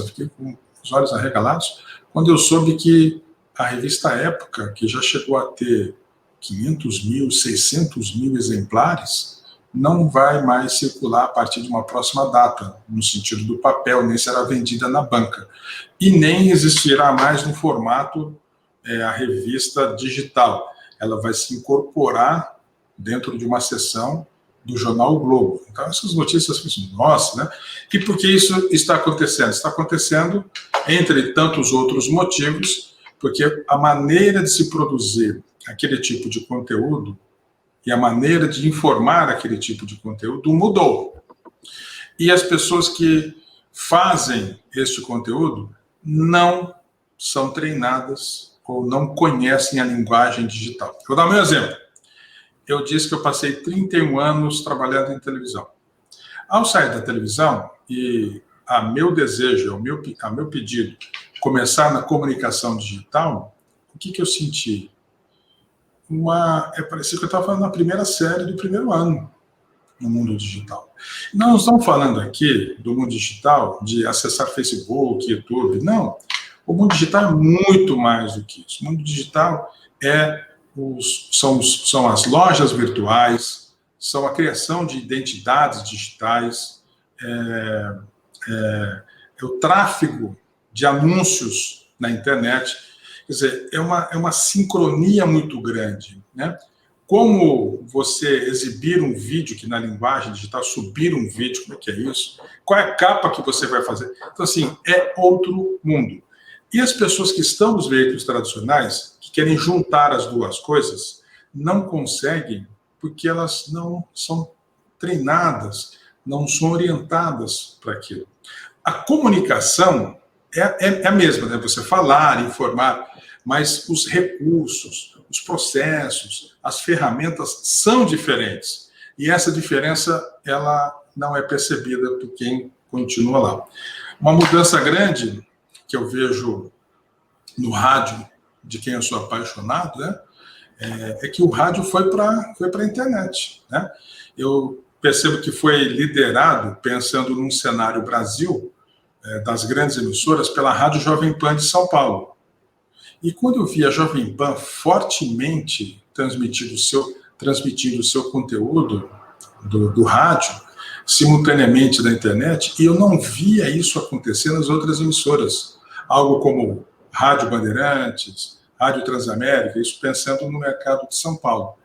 fiquei com os olhos arregalados, quando eu soube que a revista Época, que já chegou a ter 500 mil, 600 mil exemplares, não vai mais circular a partir de uma próxima data, no sentido do papel, nem será vendida na banca. E nem existirá mais no formato a revista digital. Ela vai se incorporar dentro de uma seção do jornal o Globo. Então, essas notícias, nossa, né? E por que isso está acontecendo? Está acontecendo, entre tantos outros motivos, porque a maneira de se produzir aquele tipo de conteúdo e a maneira de informar aquele tipo de conteúdo mudou. E as pessoas que fazem este conteúdo não são treinadas ou não conhecem a linguagem digital. Vou dar meu exemplo. Eu disse que eu passei 31 anos trabalhando em televisão. Ao sair da televisão, e a meu desejo, a meu pedido, começar na comunicação digital, o que eu senti? Parecia que eu estava na primeira série do primeiro ano no mundo digital. Não estamos falando aqui do mundo digital, de acessar Facebook, YouTube, não. O mundo digital é muito mais do que isso. O mundo digital são as lojas virtuais, são a criação de identidades digitais, o tráfego de anúncios na internet. Quer dizer, é uma sincronia muito grande, né? Como você exibir um vídeo, que na linguagem digital, subir um vídeo, como é que é isso? Qual é a capa que você vai fazer? Então, assim, é outro mundo. E as pessoas que estão nos veículos tradicionais, que querem juntar as duas coisas, não conseguem, porque elas não são treinadas, não são orientadas para aquilo. A comunicação é a mesma, né? Você falar, informar, mas os recursos, os processos, as ferramentas são diferentes. E essa diferença, ela não é percebida por quem continua lá. Uma mudança grande que eu vejo no rádio, de quem eu sou apaixonado, né, é que o rádio foi para a internet, né? Eu percebo que foi liderado, pensando num cenário Brasil, das grandes emissoras, pela Rádio Jovem Pan de São Paulo. E quando eu vi a Jovem Pan fortemente transmitindo o seu conteúdo do rádio, simultaneamente da internet, e eu não via isso acontecer nas outras emissoras. Algo como Rádio Bandeirantes, Rádio Transamérica, isso pensando no mercado de São Paulo.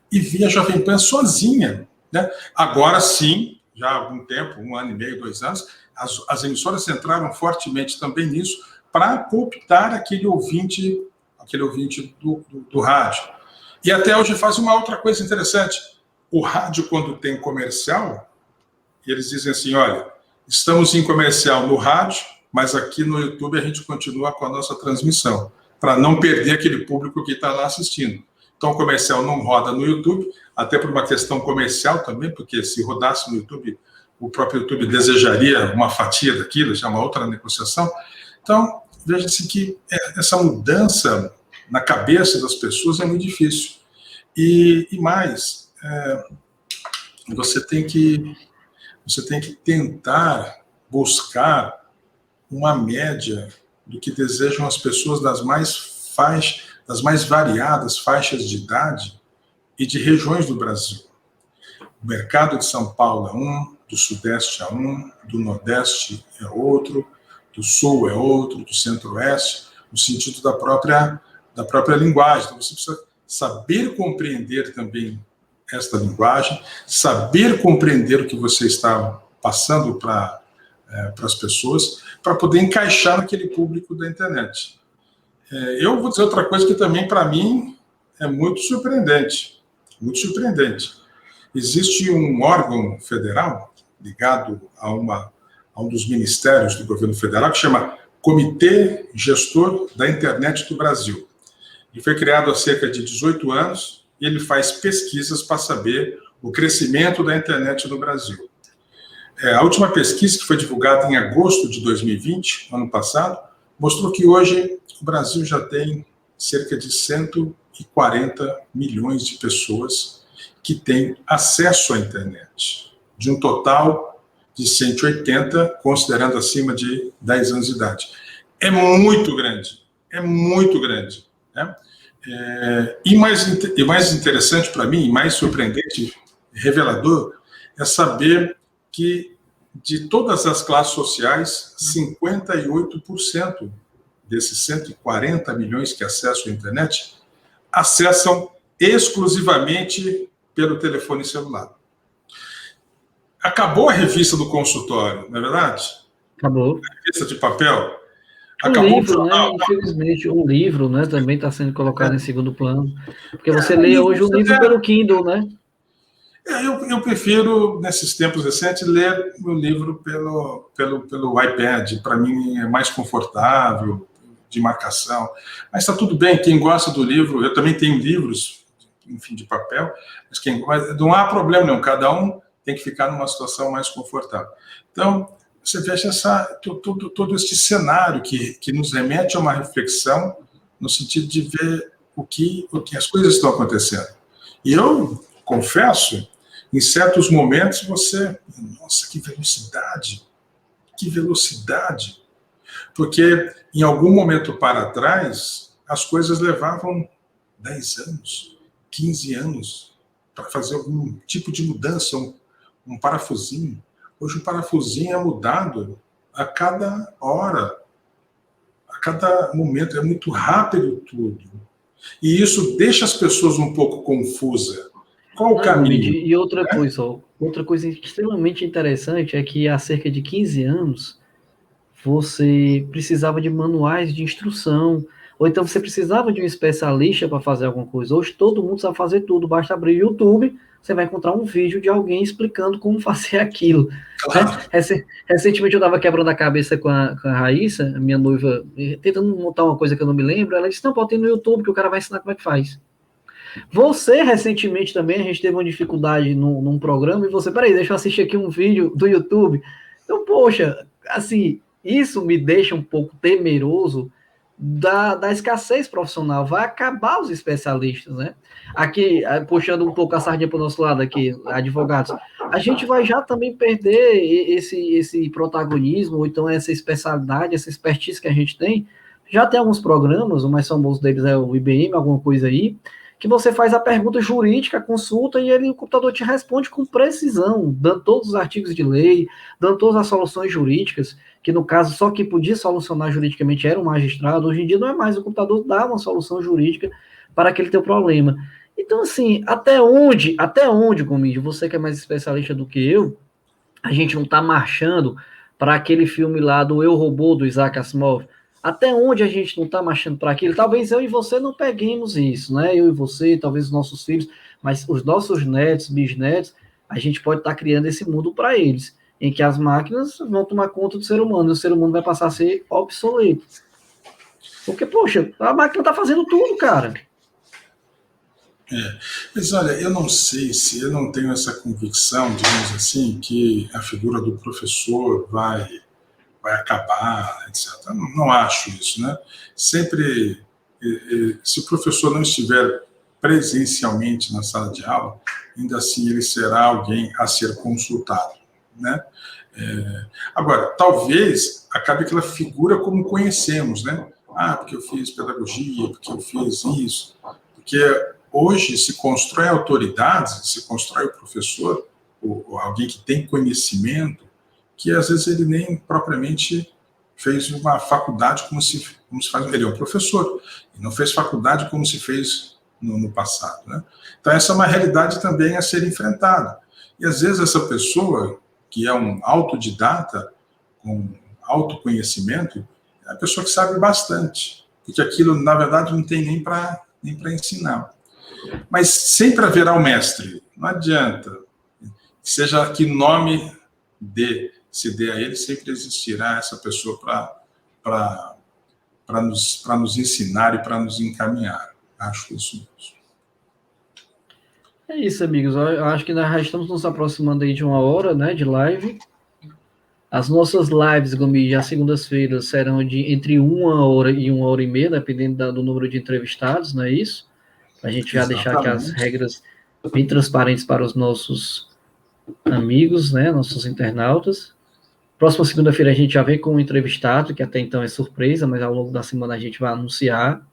E vi a Jovem Pan sozinha, né? Agora sim, já há algum tempo, 1 ano e meio, 2 anos, as emissoras entraram fortemente também nisso para cooptar aquele ouvinte do rádio. E até hoje faz uma outra coisa interessante. O rádio, quando tem comercial, eles dizem assim, olha, estamos em comercial no rádio, mas aqui no YouTube a gente continua com a nossa transmissão, para não perder aquele público que está lá assistindo. Então o comercial não roda no YouTube, até por uma questão comercial também, porque se rodasse no YouTube, o próprio YouTube desejaria uma fatia daquilo, já é uma outra negociação. Então, veja-se que essa mudança na cabeça das pessoas é muito difícil. E mais, você tem que tentar buscar uma média do que desejam as pessoas das mais variadas faixas de idade e de regiões do Brasil. O mercado de São Paulo é um, do Sudeste é um, do Nordeste é outro, do Sul é outro, do Centro-Oeste, no sentido da própria linguagem. Então, você precisa saber compreender também esta linguagem, saber compreender o que você está passando para as pessoas, para poder encaixar naquele público da internet. Eu vou dizer outra coisa que também, para mim, é muito surpreendente. Muito surpreendente. Existe um órgão federal ligado a um dos ministérios do governo federal que chama Comitê Gestor da Internet do Brasil. Ele foi criado há cerca de 18 anos e ele faz pesquisas para saber o crescimento da internet no Brasil. A última pesquisa, que foi divulgada em agosto de 2020, ano passado, mostrou que hoje o Brasil já tem cerca de 140 milhões de pessoas que têm acesso à internet, de um total de 180, considerando acima de 10 anos de idade. É muito grande, né? E mais interessante para mim, mais surpreendente, revelador, é saber que de todas as classes sociais, 58% desses 140 milhões que acessam a internet acessam exclusivamente pelo telefone celular. Acabou a revista do consultório, não é verdade? Acabou. A revista de papel. Acabou o livro, né? Infelizmente, um livro, né, também está sendo colocado em segundo plano. Porque você lê hoje o livro pelo Kindle, né? Eu prefiro, nesses tempos recentes, ler o livro pelo iPad. Para mim é mais confortável, de marcação. Mas está tudo bem, quem gosta do livro, eu também tenho livros, enfim, de papel, mas não há problema nenhum, cada um tem que ficar numa situação mais confortável. Então, você veja todo este cenário que nos remete a uma reflexão no sentido de ver o que as coisas estão acontecendo. E eu confesso, em certos momentos nossa, que velocidade, porque em algum momento para trás as coisas levavam 10 anos, 15 anos para fazer algum tipo de mudança, um parafusinho. Hoje o parafusinho é mudado a cada hora, a cada momento, é muito rápido tudo. E isso deixa as pessoas um pouco confusas. Qual o caminho? E outra coisa extremamente interessante é que há cerca de 15 anos você precisava de manuais de instrução, ou então você precisava de um especialista para fazer alguma coisa. Hoje todo mundo sabe fazer tudo, basta abrir o YouTube, você vai encontrar um vídeo de alguém explicando como fazer aquilo. Claro. Recentemente eu estava quebrando a cabeça com a Raíssa, a minha noiva, tentando montar uma coisa que eu não me lembro. Ela disse: não, bota no YouTube que o cara vai ensinar como é que faz. Você, recentemente também, a gente teve uma dificuldade num programa, e você, peraí, deixa eu assistir aqui um vídeo do YouTube. Então, poxa, assim, isso me deixa um pouco temeroso da escassez profissional. Vai acabar os especialistas, né? Aqui, puxando um pouco a sardinha para o nosso lado aqui, advogados, a gente vai já também perder esse protagonismo, ou então essa especialidade, essa expertise que a gente tem. Já tem alguns programas, o mais famoso deles é o IBM, alguma coisa aí, que você faz a pergunta jurídica, a consulta, e o computador te responde com precisão, dando todos os artigos de lei, dando todas as soluções jurídicas, que no caso só quem podia solucionar juridicamente era o magistrado. Hoje em dia não é mais, o computador dá uma solução jurídica para aquele teu problema. Então, assim, até onde, Gomídio, você que é mais especialista do que eu, a gente não está marchando para aquele filme lá do Eu, Robô, do Isaac Asimov? Até onde a gente não está marchando para aquilo? Talvez eu e você não peguemos isso, né? Eu e você, talvez os nossos filhos, mas os nossos netos, bisnetos, a gente pode estar criando esse mundo para eles, em que as máquinas vão tomar conta do ser humano, e o ser humano vai passar a ser obsoleto. Porque, poxa, a máquina está fazendo tudo, cara. Mas olha, eu não sei se eu não tenho essa convicção, digamos assim, que a figura do professor vai acabar, etc. Eu não acho isso, né? Sempre, se o professor não estiver presencialmente na sala de aula, ainda assim ele será alguém a ser consultado, né? Agora, talvez acabe aquela figura como conhecemos, né? Ah, porque eu fiz pedagogia, porque eu fiz isso, porque hoje se constrói autoridades, se constrói o professor, ou alguém que tem conhecimento, que às vezes ele nem propriamente fez uma faculdade como se faz. Ele é um professor, e não fez faculdade como se fez no passado, né? Então essa é uma realidade também a ser enfrentada. E às vezes essa pessoa, que é um autodidata, com autoconhecimento, é a pessoa que sabe bastante, porque aquilo, na verdade, não tem nem para ensinar. Mas sempre haverá o mestre, não adianta. Seja que nome se dê a ele, sempre existirá essa pessoa para nos ensinar e para nos encaminhar. Acho isso mesmo. É isso, amigos. Eu acho que nós já estamos nos aproximando aí de 1 hora, né, de live. As nossas lives, Gomide, às segundas-feiras serão de entre 1 hora e 1 hora e meia, dependendo do número de entrevistados, não é isso? A gente já deixar aqui as regras bem transparentes para os nossos amigos, né, nossos internautas. Próxima segunda-feira a gente já vem com um entrevistado, que até então é surpresa, mas ao longo da semana a gente vai anunciar.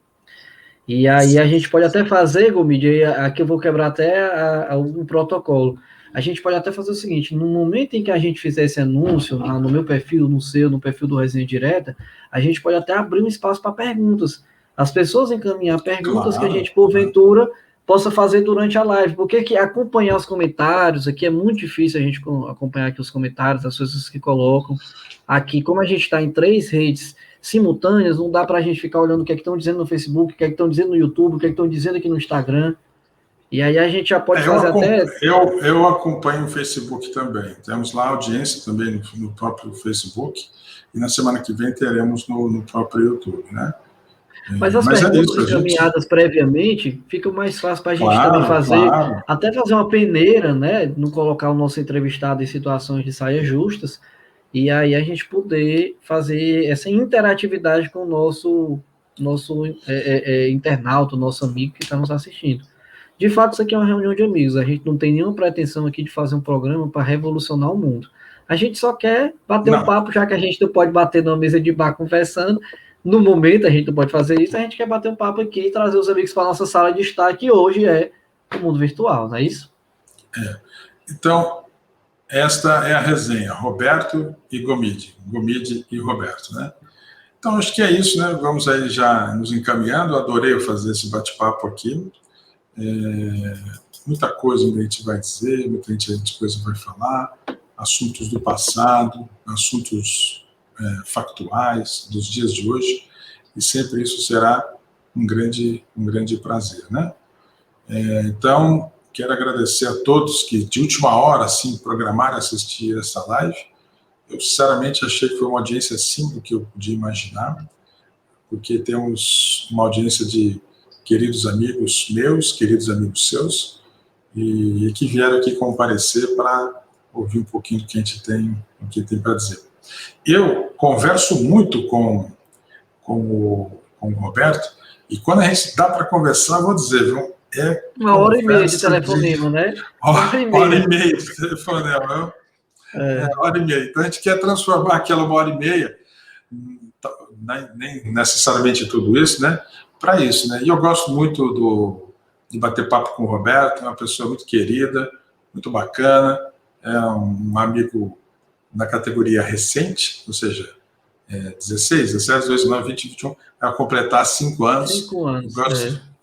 E aí a gente pode até fazer, Gomide, aqui eu vou quebrar até o protocolo. A gente pode até fazer o seguinte: no momento em que a gente fizer esse anúncio, no meu perfil, no seu, no perfil do Resenha Direta, a gente pode até abrir um espaço para perguntas. As pessoas encaminhar perguntas, claro, que a gente, porventura, possa fazer durante a live, porque que acompanhar os comentários aqui é muito difícil, a gente acompanhar aqui os comentários, as pessoas que colocam. Aqui, como a gente está em 3 redes simultâneas, não dá para a gente ficar olhando o que é que estão dizendo no Facebook, o que é que estão dizendo no YouTube, o que é que estão dizendo aqui no Instagram. E aí a gente já pode fazer até... Eu acompanho o Facebook também. Temos lá audiência também no próprio Facebook, e na semana que vem teremos no próprio YouTube, né? Mas as perguntas encaminhadas previamente ficam mais fácil para a gente também fazer, até fazer uma peneira, né? Não colocar o nosso entrevistado em situações de saia justas, e aí a gente poder fazer essa interatividade com o nosso internauta, o nosso amigo que está nos assistindo. De fato, isso aqui é uma reunião de amigos. A gente não tem nenhuma pretensão aqui de fazer um programa para revolucionar o mundo. A gente só quer bater um papo, já que a gente não pode bater numa mesa de bar conversando. No momento, a gente não pode fazer isso. A gente quer bater um papo aqui e trazer os amigos para a nossa sala de estar, que hoje é o mundo virtual, não é isso? Então, esta é a resenha, Roberto e Gomide, Gomide e Roberto, né? Então, acho que é isso, né? Vamos aí já nos encaminhando. Adorei fazer esse bate-papo aqui. Muita coisa a gente vai dizer, muita coisa vai falar, assuntos do passado, assuntos factuais dos dias de hoje, e sempre isso será um grande prazer, né? Então, quero agradecer a todos que, de última hora, assim, programaram assistir essa live. Eu, sinceramente, achei que foi uma audiência acima do que eu podia imaginar, porque temos uma audiência de queridos amigos meus, queridos amigos seus, e que vieram aqui comparecer para ouvir um pouquinho do que a gente tem para dizer. Eu converso muito com o Roberto, e quando a gente dá para conversar, vou dizer, viu? Uma hora e meia de telefonema, né? Hora e meia de telefonema, hora e meia. Então a gente quer transformar aquela 1h30, nem necessariamente tudo isso, né? Para isso, né? E eu gosto muito de bater papo com o Roberto, é uma pessoa muito querida, muito bacana, é um amigo na categoria recente, ou seja, 16, 17, 18, 19, 20, 21, vai completar 5 anos. 5 anos.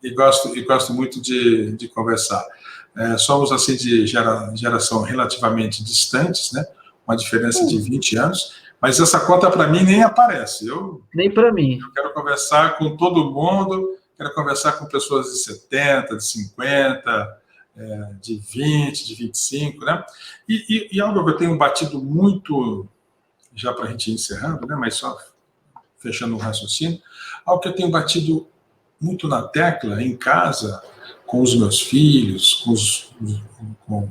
E gosto muito de conversar. Somos, assim, de geração relativamente distantes, né? Uma diferença de 20 anos, mas essa conta para mim nem aparece. Nem para mim. Eu quero conversar com todo mundo, quero conversar com pessoas de 70, de 50, de 20, de 25, né? E algo que eu tenho batido muito, já para a gente ir encerrando, né? Mas só fechando o raciocínio, algo que eu tenho batido muito na tecla, em casa, com os meus filhos, com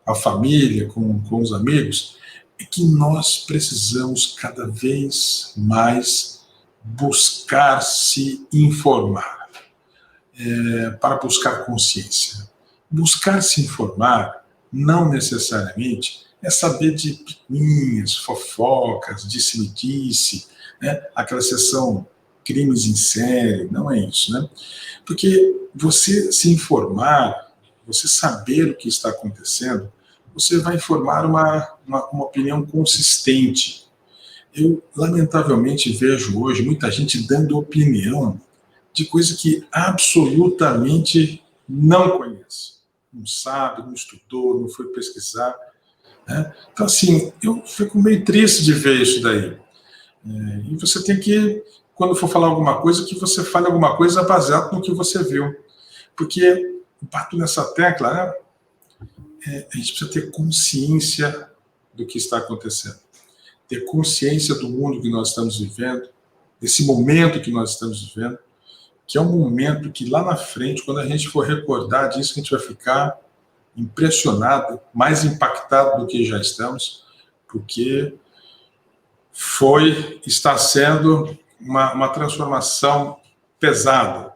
a família, com os amigos, é que nós precisamos cada vez mais buscar se informar, para buscar consciência. Buscar se informar não necessariamente é saber de picuinhas, fofocas, disse-me-disse, né? Aquela sessão crimes em série, não é isso, né? Porque você se informar, você saber o que está acontecendo, você vai formar uma opinião consistente. Eu, lamentavelmente, vejo hoje muita gente dando opinião de coisa que absolutamente não conhece. Não sabe, não estudou, não foi pesquisar, né? Então, assim, eu fico meio triste de ver isso daí. E você tem que, quando for falar alguma coisa, que você fale alguma coisa baseado no que você viu. Porque, bato nessa tecla, né? A gente precisa ter consciência do que está acontecendo. Ter consciência do mundo que nós estamos vivendo, desse momento que nós estamos vivendo, que é um momento que lá na frente, quando a gente for recordar disso, a gente vai ficar impressionado, mais impactado do que já estamos, porque está sendo uma transformação pesada.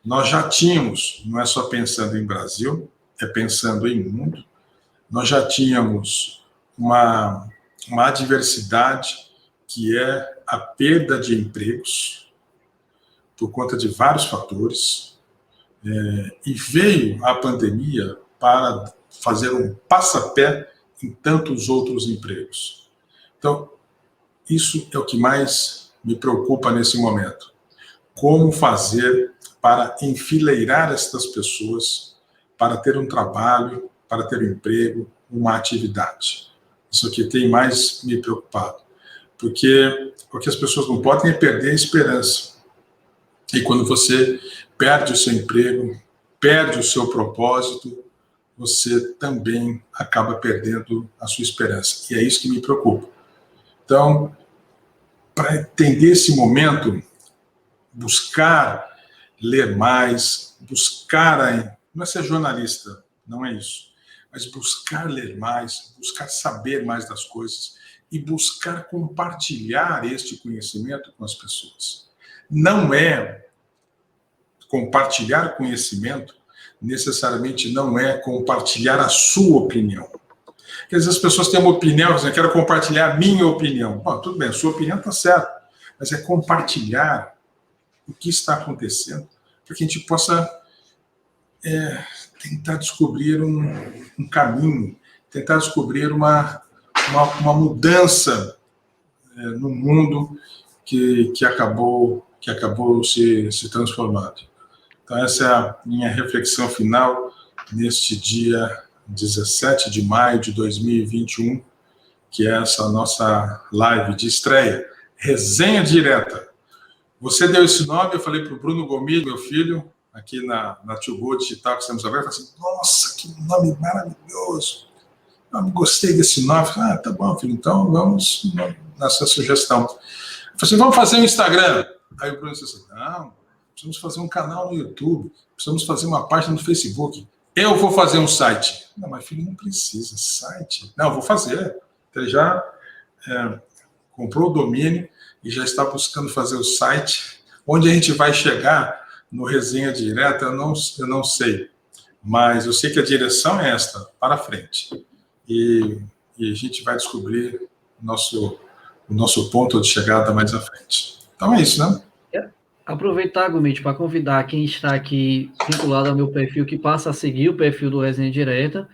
Nós já tínhamos, não é só pensando em Brasil, é pensando em mundo, nós já tínhamos uma adversidade que é a perda de empregos por conta de vários fatores, e veio a pandemia para fazer um passapé em tantos outros empregos. Então, isso é o que mais me preocupa nesse momento. Como fazer para enfileirar estas pessoas para ter um trabalho, para ter um emprego, uma atividade. Isso aqui tem mais me preocupado. Porque o que as pessoas não podem é perder a esperança. E quando você perde o seu emprego, perde o seu propósito, você também acaba perdendo a sua esperança. E é isso que me preocupa. Então, para entender esse momento, buscar ler mais, buscar, não é ser jornalista, não é isso, mas buscar ler mais, buscar saber mais das coisas e buscar compartilhar este conhecimento com as pessoas. Não é compartilhar conhecimento, necessariamente não é compartilhar a sua opinião. Quer dizer, as pessoas têm uma opinião, dizem, eu quero compartilhar a minha opinião. Bom, tudo bem, a sua opinião está certa, mas é compartilhar o que está acontecendo, para que a gente possa tentar descobrir um caminho, tentar descobrir uma mudança no mundo que acabou se transformando. Então, essa é a minha reflexão final neste dia 17 de maio de 2021, que é essa nossa live de estreia, Resenha Direta. Você deu esse nome, eu falei para o Bruno Gomide, meu filho, aqui na Tio Go Digital, que estamos agora, eu falei assim, nossa, que nome maravilhoso. Eu gostei desse nome. Tá bom, filho, então vamos nessa sugestão. Eu falei assim, vamos fazer um Instagram. Aí o Bruno disse assim, não, precisamos fazer um canal no YouTube, precisamos fazer uma página no Facebook. Eu vou fazer um site. Não, mas filho, não precisa, site. Não, vou fazer. Então, ele já comprou o domínio e já está buscando fazer o site. Onde a gente vai chegar no Resenha Direta, eu não sei. Mas eu sei que a direção é esta, para frente. E a gente vai descobrir o nosso ponto de chegada mais à frente. Então é isso, né? Aproveitar, Gomide, para convidar quem está aqui vinculado ao meu perfil, que passa a seguir o perfil do Resenha Direta,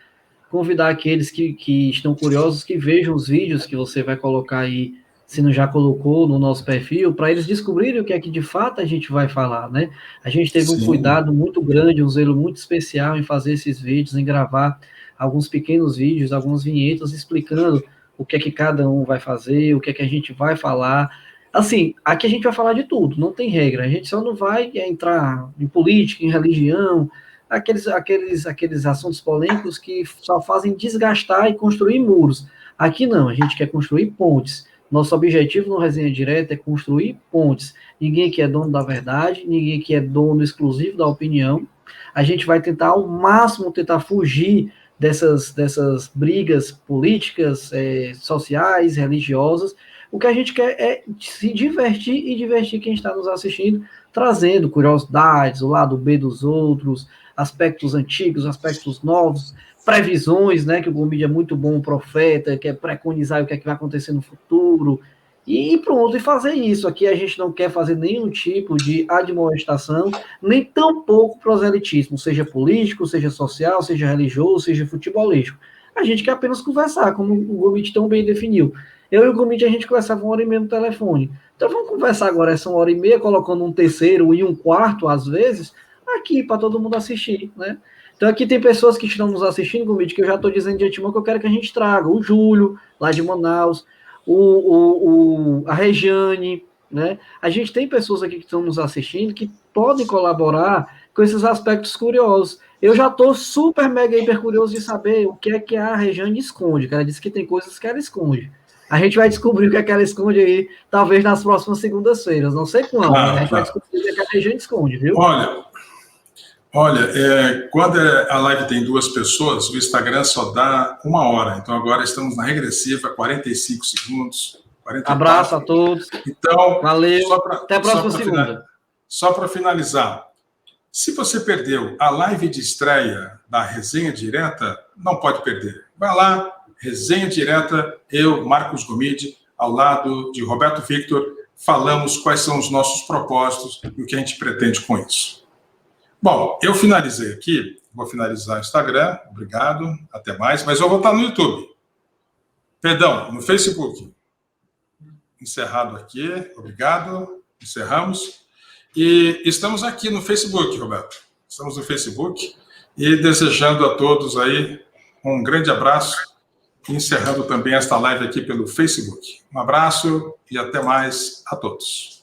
convidar aqueles que estão curiosos, que vejam os vídeos que você vai colocar aí, se não já colocou no nosso perfil, para eles descobrirem o que é que de fato a gente vai falar, né? A gente teve um cuidado muito grande, um zelo muito especial em fazer esses vídeos, em gravar alguns pequenos vídeos, algumas vinhetas explicando o que é que cada um vai fazer, o que é que a gente vai falar. Assim, aqui a gente vai falar de tudo, não tem regra, a gente só não vai entrar em política, em religião, aqueles assuntos polêmicos que só fazem desgastar e construir muros. Aqui não, a gente quer construir pontes. Nosso objetivo no Resenha Direta é construir pontes. Ninguém aqui é dono da verdade, ninguém aqui é dono exclusivo da opinião. A gente vai tentar ao máximo tentar fugir dessas brigas políticas, sociais, religiosas. O que a gente quer é se divertir e divertir quem está nos assistindo, trazendo curiosidades, o lado B dos outros, aspectos antigos, aspectos novos, previsões, né, que o Gomide é muito bom, profeta, quer preconizar o que é que vai acontecer no futuro, e pronto, e fazer isso. Aqui a gente não quer fazer nenhum tipo de admoestação, nem tampouco proselitismo, seja político, seja social, seja religioso, seja futebolístico. A gente quer apenas conversar, como o Gomide tão bem definiu. Eu e o Gomide, a gente conversava 1h30 no telefone. Então vamos conversar agora essa 1h30, colocando um terceiro e um quarto, às vezes, aqui, para todo mundo assistir, né? Então aqui tem pessoas que estão nos assistindo, Gomide, que eu já estou dizendo de antemão que eu quero que a gente traga. O Júlio, lá de Manaus, a Regiane, né? A gente tem pessoas aqui que estão nos assistindo que podem colaborar com esses aspectos curiosos. Eu já estou super, mega, hiper curioso de saber o que é que a Regiane esconde, que ela disse que tem coisas que ela esconde. A gente vai descobrir o que é que ela esconde aí, talvez nas próximas segundas-feiras, não sei quando, mas a gente vai descobrir o que é que a Regiane esconde, viu? Olha, quando a live tem 2 pessoas, o Instagram só dá 1 hora. Então, agora estamos na regressiva, 45 segundos. 44. Abraço a todos. Então, valeu. Até a próxima segunda. Só para finalizar, se você perdeu a live de estreia da Resenha Direta, não pode perder. Vai lá, Resenha Direta, eu, Marcos Gomide, ao lado de Roberto Victor, falamos quais são os nossos propósitos e o que a gente pretende com isso. Bom, eu finalizei aqui, vou finalizar o Instagram, obrigado, até mais, mas eu vou estar no YouTube. Perdão, no Facebook. Encerrado aqui, obrigado, encerramos. E estamos aqui no Facebook, Roberto. Estamos no Facebook e desejando a todos aí um grande abraço e encerrando também esta live aqui pelo Facebook. Um abraço e até mais a todos.